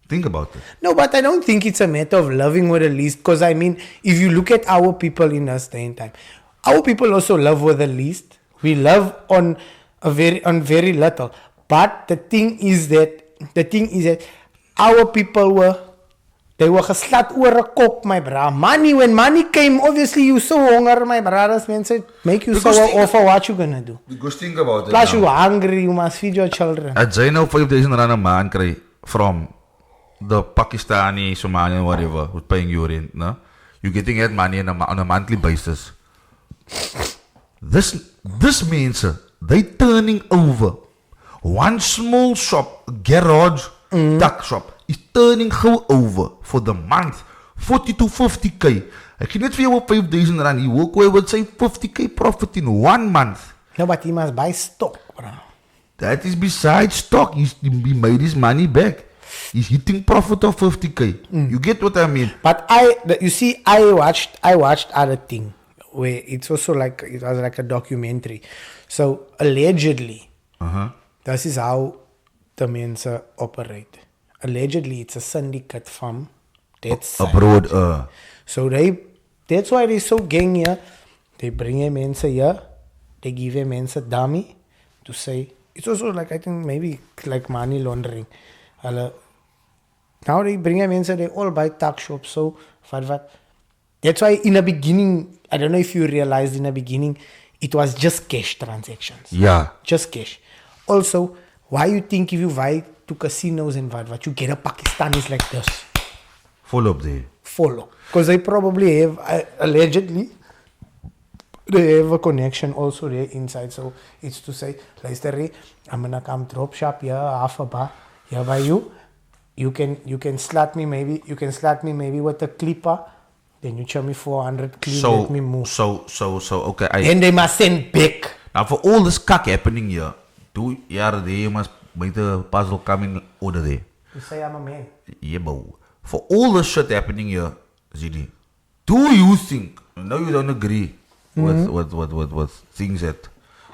Think about it. No, but I don't think it's a matter of loving with the least. Because I mean, if you look at our people in us day and time, our people also love with the least. We love on very little. But the thing is that our people they were geslat oor 'n kop, my brother. When money came, obviously you so hunger, my brothers. Men said, make you so offer what you gonna do. Because think about it. Plus you hungry, you must feed your children. As jy nou 5,000 rand 'n maand kry from the Pakistani, Somalian, whatever, who's paying you rent, no? You're getting that money on a monthly basis. This means they turning over one small shop, garage, tuck shop. Is turning go over for the month 40 to 50k. I can net vir jou op 5,000 rand. He walk away with say 50k profit in 1 month. No, but he must buy stock, bro. That is besides stock. He made his money back. He's hitting profit of 50k. You get what I mean? But you see, I watched other thing where it's also like it was like a documentary. So allegedly, this is how the Mensa operate. Allegedly, it's a syndicate firm that's abroad. So that's why they're so gang here. They bring a Mensa here. They give a Mensa dummy to say. It's also like, I think maybe like money laundering. Now they bring a Mensa, they all buy Tuckshops. So, that's why in the beginning, I don't know if you realized in the beginning, it was just cash transactions. Yeah. Just cash. Also, why you think if you buy to casinos and what you get a Pakistanis like this? Full up there. follow. Because they probably have, allegedly, they have a connection also there inside. So it's to say, luister, I'm gonna come drop shop here, half a bar, here by you. You can slot me maybe with a clipper. Then you charge me 400 clean, let me move. So, okay. And they must send back. Now, for all this kak happening here, you must make the puzzle come in order there. You say I'm a man. Yeah, but for all this shit happening here, Zidi, do you think, I know you don't agree with things that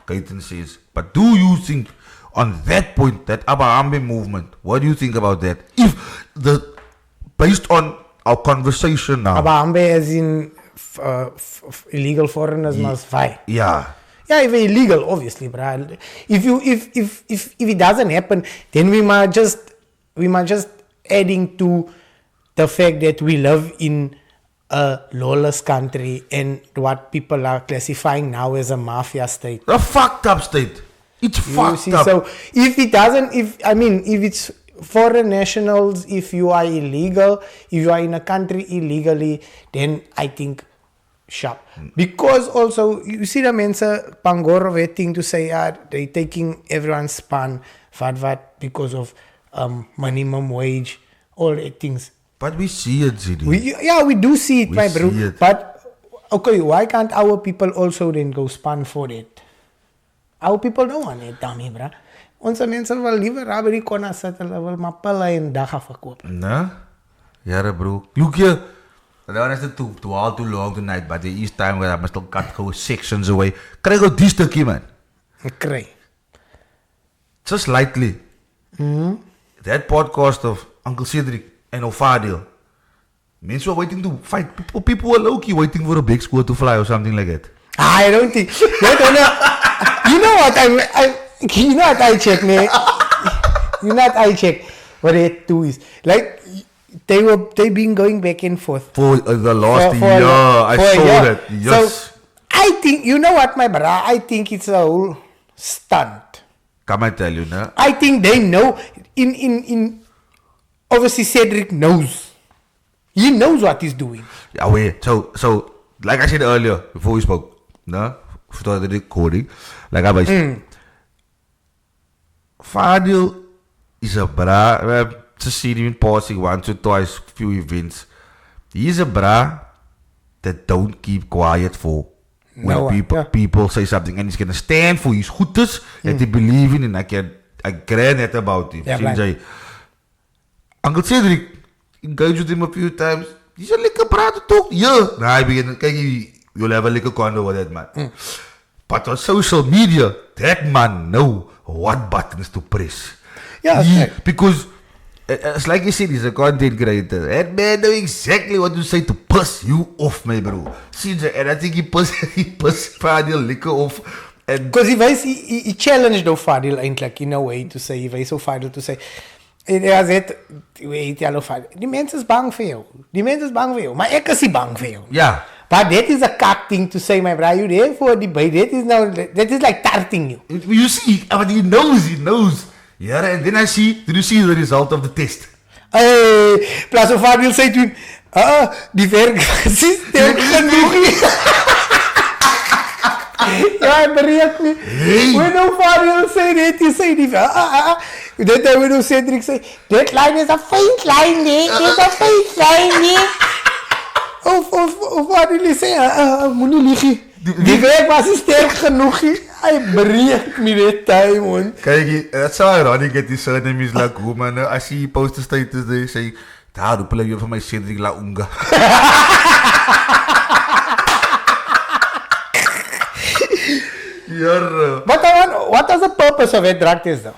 Kaitan says, but do you think on that point, that Abahambe movement, what do you think about that? Based on our conversation now. Abahambe as in illegal foreigners must fight. Yeah. Yeah, if it's illegal, obviously, bro. If it doesn't happen, then we might just adding to the fact that we live in a lawless country and what people are classifying now as a mafia state. A fucked up state. It's fucked up. So if it's foreign nationals, if you are illegal, if you are in a country illegally, then I think sharp. Because also, you see the mensa Pangoro thing to say, they're taking everyone's span, what, because of minimum wage, all the things. But we see it, Zidi. We do see it, my bro. But, okay, why can't our people also then go span for it? Our people don't want it, dummy, bro. Onze mensen wil liever daar by die corner sit, hulle wil maar pille en dagga verkoop. Nah? Yeah, bro. Look here. I don't want to dwell too long tonight, but there is time where I must still cut go sections away. Krijg ook die stukje, man. Ek kry. Just lightly. That podcast of Uncle Cedric and Ofadil. Mensen were waiting to fight. People were low-key waiting for a big squirrel to fly or something like that. I don't think. You know what I check, man. You know what I check. What they do is like they been going back and forth for the last year. I saw that. Yes. So I think, you know what, my brother. I think it's a whole stunt. Come I tell you, nah? I think they know. In obviously Cedric knows. He knows what he's doing. Yeah, wait. So like I said earlier before we spoke, nah, started recording. Like I was. Fadil is a bra. We have to see him in passing once or twice, few events. He's a bra that don't keep quiet for when people say something, and he's gonna stand for his goodness that he believe in, and I grant that about him. Yeah, Uncle Cedric, engaged with him a few times. He's a lekker bra to talk. Yeah, nah, you'll have a lekker condo with that man. But on social media, that man know what buttons to press. Yeah, because it's like you said, he's a content creator. That man know exactly what to say to piss you off, my bro. And I think he pissed Fadil liquor off. Because he challenged Fadil eintlik in a way to say, he was so Fadil to say, hij zegt, weet je al Fadil, die mensen is bang voor jou. Maar ik is niet bang voor jou. Yeah. But that is a cock thing to say, my brother. You there for the debate. That is like tarting you. You see, but he knows. Yeah, and then did you see the result of the test? Hey, plus of Fadil zei toen, die werk is sterk genoeg. Ja, bereik me. When Fadil zei dit, hij zei die, that time when Cedric zei, that line is a faint line, it's a faint line, Of wat jullie zeggen, moet niet liegen. Die werk was sterk genoeg. Hij breekt me dit time, man. Kijk, dat is zo ironic dat die surname is like hoe, man. Als je post status daar, zeg je, daar roepen jullie van mij Cedric La Unga. What was the purpose of that drug test, though?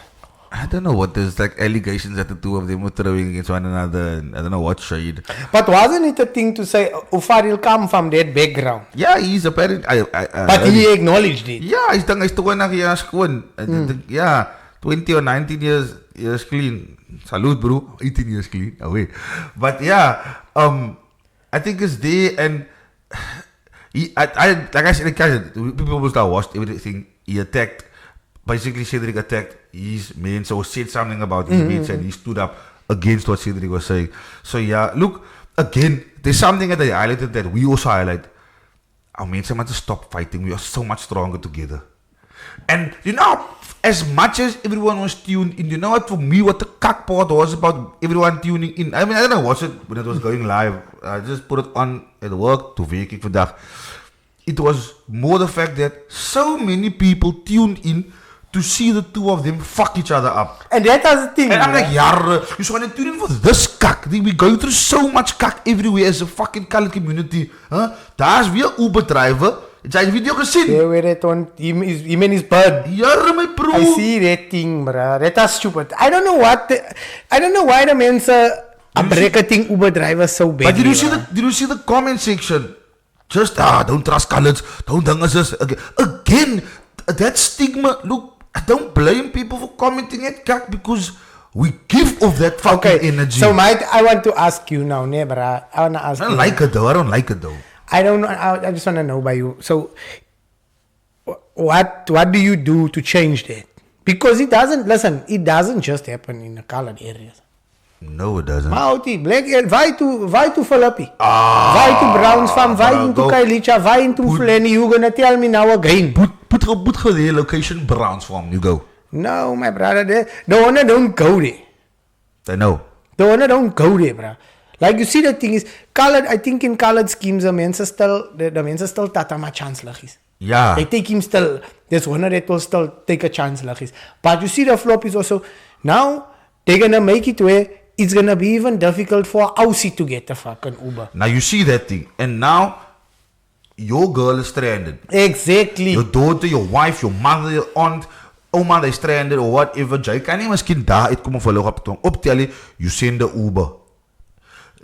I don't know what there's like allegations that the two of them were throwing against one another, and I don't know what shade. But wasn't it a thing to say Fadil come from that background? Yeah, he's apparent. But he acknowledged it. Yeah, he's done. He's 20 years clean. Yeah, 20 or 19 years clean. Salute, bro. 18 years clean. Away. But yeah, I think it's there, and like I said, people will start watched everything. He attacked. Basically, Cedric attacked his mates or said something about his mates, and he stood up against what Cedric was saying. So yeah, look, again, there's something that they highlighted that we also highlight. Our men must stop fighting. We are so much stronger together. And you know, as much as everyone was tuned in, you know what, for me, what the cuck part was about everyone tuning in. I mean, I don't know, watch it when it was going live. I just put it on at work to werk ek vandag. It was more the fact that so many people tuned in to see the two of them fuck each other up. And that was the thing. And I'm like, yeah, you should want to tune in for this cuck. We're going through so much cuck everywhere as a fucking colored community. Huh? Daar's weer 'n Uber driver. Het jy die video gesien? Yeah, where it on him and his bird. Ja, my bro. I see that thing, bro. That is stupid. I don't know why the mense are bracketing Uber drivers so bad. But did you see the comment section? Just don't trust coloreds. Don't think us. Again, that stigma. Look, I don't blame people for commenting at cuck because we give off that fucking energy. So I want to ask you now, ne, bro. I want to ask you. I don't like it though. I don't know. I just want to know by you. So, what do you do to change that? Because it doesn't just happen in the colored areas. No, it doesn't. Mauti, black, vai to Philippi. Vai to Browns Farm, vai into Kailicha, vai into Fulani. You gonna tell me now again? Put the location Browns Farm. You go. No, my brother. The owner don't go there. I know. The owner don't go there, bro. Like you see, the thing is, colored. I think in colored schemes, the men still tatama chance lagis. Yeah. They take him still. There's one that will still take a chance lagis. But you see, the flop is also now they're gonna make it where it's gonna be even difficult for Aussie to get the fucking Uber. Now you see that thing, and now your girl is stranded. Exactly. Your daughter, your wife, your mother, your aunt. Oma, they stranded or whatever. Jy kan nie miskien daar uitkom of hulle optel you send the Uber.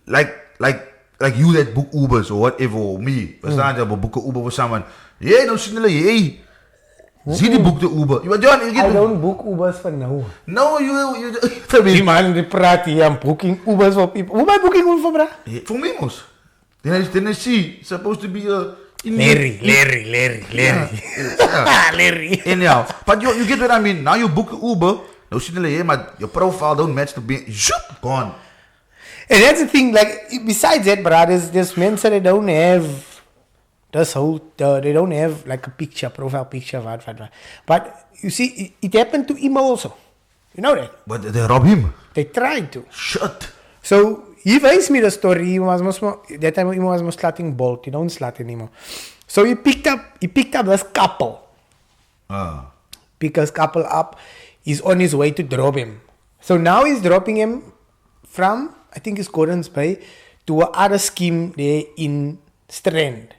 Like you that book Ubers or whatever, or me. Verstaan jy, book Uber for someone. Yeah, nou sien hulle, hey. Zie die boek de Uber. I don't book Ubers for now. No, you Die man die praat hier, I'm booking Ubers for people. Who am I booking Uber for, bro? For me, mos. Then I see, supposed to be a... Larry. Yeah. Larry. Anyhow, but you get what I mean. Now you book an Uber, nou sien hulle, hey, maar your profile don't match to be... Shoop, gone. And that's the thing, like, besides that, brothers, there's men that they don't have this whole, they don't have like a picture, profile picture, what. But you see, it happened to him also. You know that? But they robbed him. They tried to. Shit. So, he raised me the story, that time he was slutting Bolt, he don't slut anymore. So he picked up this couple. Pick this couple up, he's on his way to drop him. So now he's dropping him from, I think it's Gordon's Bay, to another scheme there in Strand.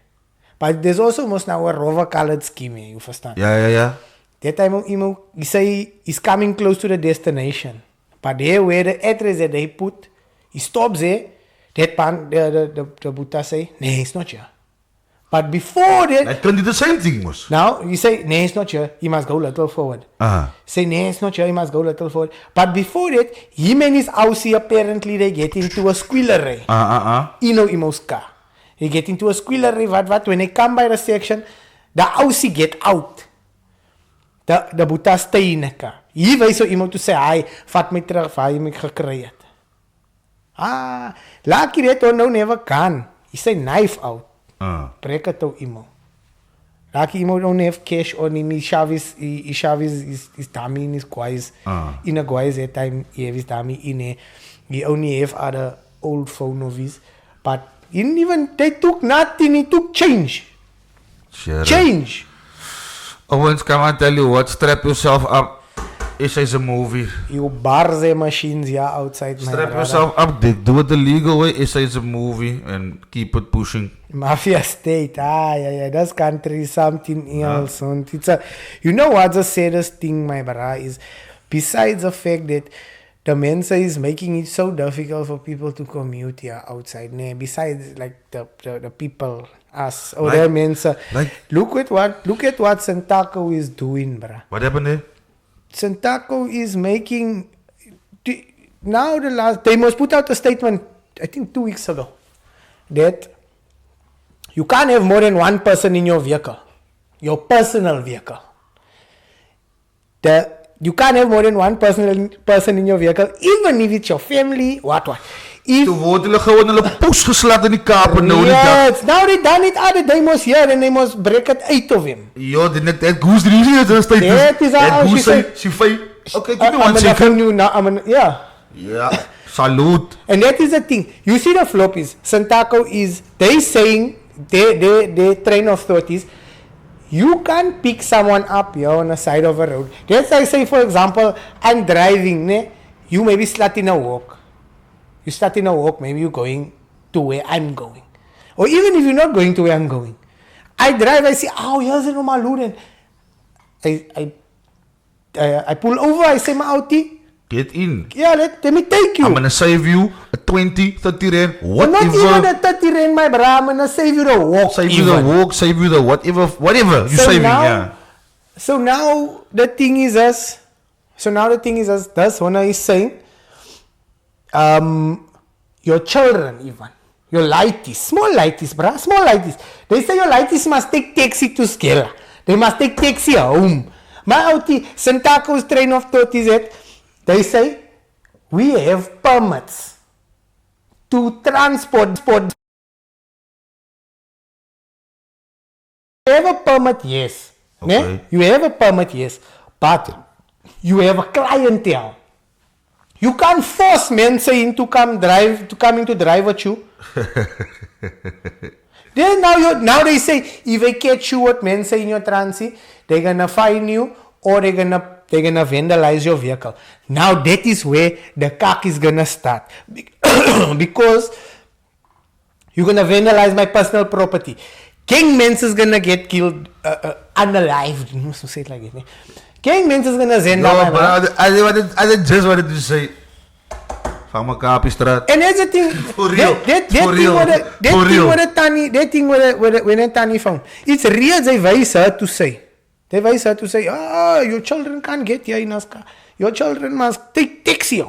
But there's also most now a rover colored scheme, you understand? Yeah. That time he say he's coming close to the destination. But there where the address that they put, he stops there, that pan, the Buddha say, no, it's not here. But before that... That can do the same thing, mos. Now, you say, no, it's not here, he must go a little forward. Say, no, it's not here, he must go a little forward. But before that, him and his Aussie, apparently, they get into a squealery. Imo's car. They get into a squealery, what. When they come by the section, the Aussie get out. The Buddha stay in the car. Hier wys so iemand to say, hi, vat my terug, waar jy my gekry het. Lucky that one nou never can. He say knife out. Break it to emo. Lucky emo don't have cash on him. He shove his dummy in his guys. In a guys that time he have his dummy in a. He only have other old phone of his. But he didn't even, they took nothing, he took change. Sure. Change. Owens, come I tell you what, strap yourself up. Is a movie. You bar the machines outside. Strap yourself up, Dick. Do it the legal way. Is a movie and keep it pushing. Mafia state. Yeah. This country is something else. It's you know what's the saddest thing, my brother, is besides the fact that the Mensa is making it so difficult for people to commute here outside. Besides like the people, us or the Mensa. Look at what Santaco is doing, bruh. What happened there? Santaco is making now they must put out a statement, I think 2 weeks ago, that you can't have more than one person in your vehicle, your personal vehicle. You can't have more than one person in your vehicle, even if it's your family, what. Toe word hulle gewoon hulle poes geslat in die kaap en nou die dag. Yes, now they done it other, they must hear and they must break it out of him. Ja, dat goes die is just like That is how she say. She fight. Okay, give me I'm 1 gonna second. you now, yeah. Yeah, salute. And that is the thing. You see the floppies. Santaco is, they saying, they train of thought is, you can't pick someone up here on the side of a road. Let's say, for example, I'm driving, ne? You maybe start in a walk. You start in a walk, maybe you're going to where I'm going. Or even if you're not going to where I'm going. I drive, I see, oh, here's a Nomaluden. I pull over, I say, my Audi. Get in. Yeah, let me take you. I'm gonna save you a 20, 30 rand, But whatever. not even the 30 rand, my bra. I'm gonna save you the walk. Save you the walk, save you the whatever you So saving, now- yeah. So now the thing is us. That's when I saying, your children even, your lighties, small lighties, bruh, small lighties. They say your lighties must take taxi to scale. They must take taxi home. My outie, Santaco's train of thought is that they say we have permits to transport. You have a permit, yes. Okay. Ne? You have a permit, yes. But you have a clientele. You can't force men saying to come into drive with you. Then now they say if they catch you what men say in your transit, they're gonna fine you or they're gonna vandalize your vehicle. Now that is where the cock is gonna start. Because you're gonna vandalize my personal property. King Mens is gonna get killed unalived. You must say it like that. King Mens is gonna zend No, my but I just wanted to say, van my Kaapiestraat. and that's the thing. For real. That For thing real. when a tanny found. It's real. They wise her to say. They wise her to say, your children can't get here in Aska. Your children must take taxi.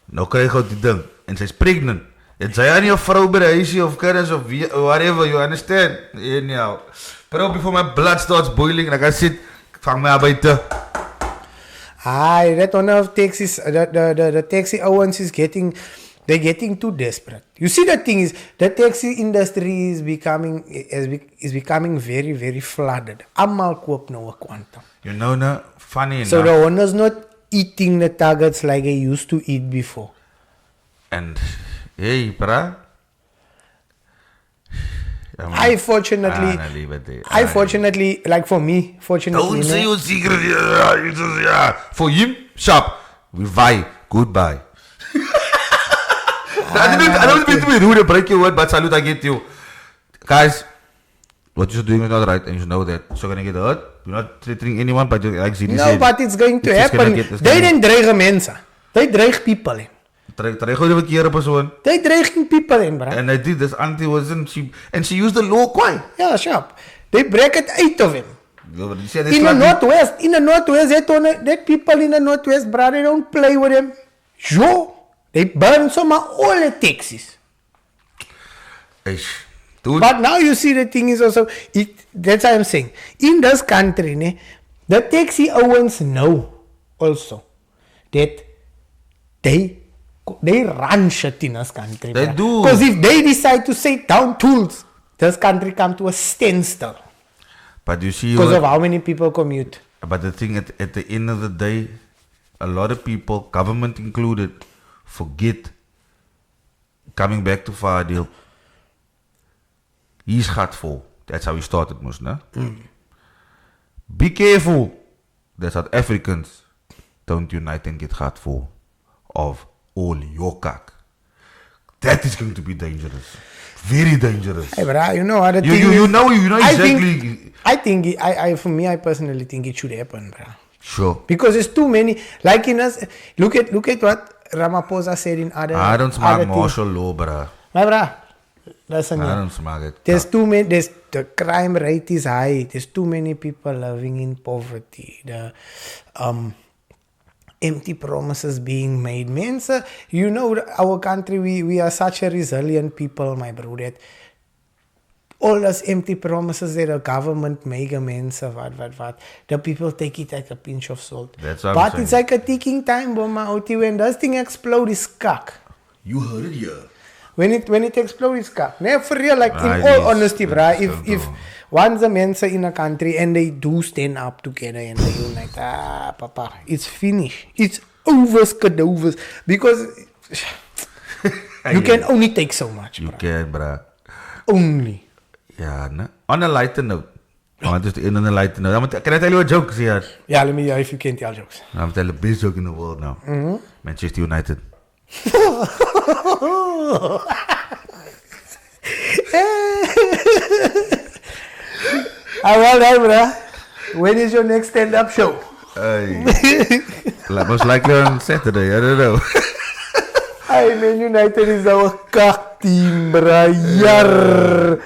Nou krijg je die ding. En zij is pregnant. En zij aan je vrouw bij de huisje of kennis of whatever, you understand? Anyhow. But before my blood starts boiling, like I said, vang mij buiten. That one of taxis, the taxi owns is they're getting too desperate. You see, the thing is, the taxi industry is becoming very, very flooded. Amal koop nou 'n quantum. You know, no, funny So enough. the owner's not eating the targets like they used to eat before. And, hey, pra. I fortunately, like for me, fortunately, Don't say your secret. Yeah. For him, sharp. We vie. Goodbye. I don't mean to be rude and break your word, but salute, I get you. Guys, what you're doing is not right, and you know that. So gonna get hurt. You're not threatening anyone, but like Zini no, said, but it's going to it's just happen. gonna get- They didn't dreigen mensen. They dreig people in. Trek gewoon de verkeerde persoon. They dreiging people in, bro. And I did this auntie wasn't she, and she used the law quite. Yeah, sharp. They break it out of him. In In the northwest, that people in the northwest, bro, they don't play with them. Yo, they burn some of all the taxis. Dude, But now you see the thing is also, that's what I'm saying. In this country, ne, the taxi owners know also that they run shit in this country. They do. Because if they decide to say down tools, this country come to a standstill. but you see, Because of how many people commute. but the thing at the end of the day, a lot of people, government included, forget. Coming back to Fadil, he's gatvol. That's how he started, moest, ne? Be careful that South Africans don't unite and get gatvol of all your kak. That is going to be dangerous. Very dangerous. Hey, bro, you know what the thing You is? know I exactly. for me, I personally think it should happen, bro. Sure. Because there's too many. Like in us, look at what Ramaphosa said in other. I don't smaak other martial law, bruh. My bro, listen I here. don't smaak it. There's too many. The crime rate is high. There's too many people living in poverty. The empty promises being made. Man, sir, you know our country. We are such a resilient people, my bro. That all those empty promises that the government make, man, sir, what. The people take it like a pinch of salt. That's what I'm But saying. it's like a ticking time bomb, out when this thing explode is cock. You heard it here. When it explodes, for real, like in It all is. honesty, bruh, It's if so once the men are in a country and they do stand up together and they unite, papa, it's finished. It's overs, kadovers, because you can only take so much, You bruh. can, bruh. Only. Yeah, no? On a lighter note. I want to end on a lighter note. Can I tell you a joke here? Yeah, let me hear if you can tell jokes. I'm telling the best joke in the world now. Manchester United. Well done, bruh. When is your next stand-up show? Hey. Most likely on Saturday. I don't know. Hey, Man United is our cock team, bruh. Yar.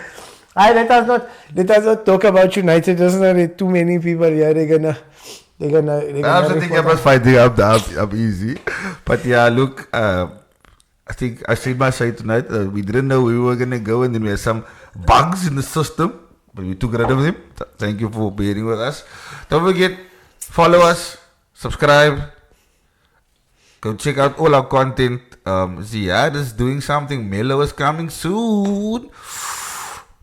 Hey, let us not talk about United. There's not too many people here. They're gonna. I'm thinking about fighting up easy. But yeah, look, I think I said my side tonight. We didn't know we were gonna go, and then we had some bugs in the system, but we took rid of them. Thank you for bearing with us. Don't forget, follow us, subscribe, go check out all our content. Ziad is doing something. Melo is coming soon.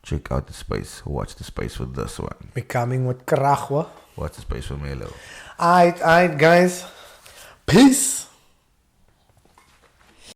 Check out the space. Watch the space for this one. Becoming with krach, hoor. Watch the space for Melo. Alright, guys. Peace.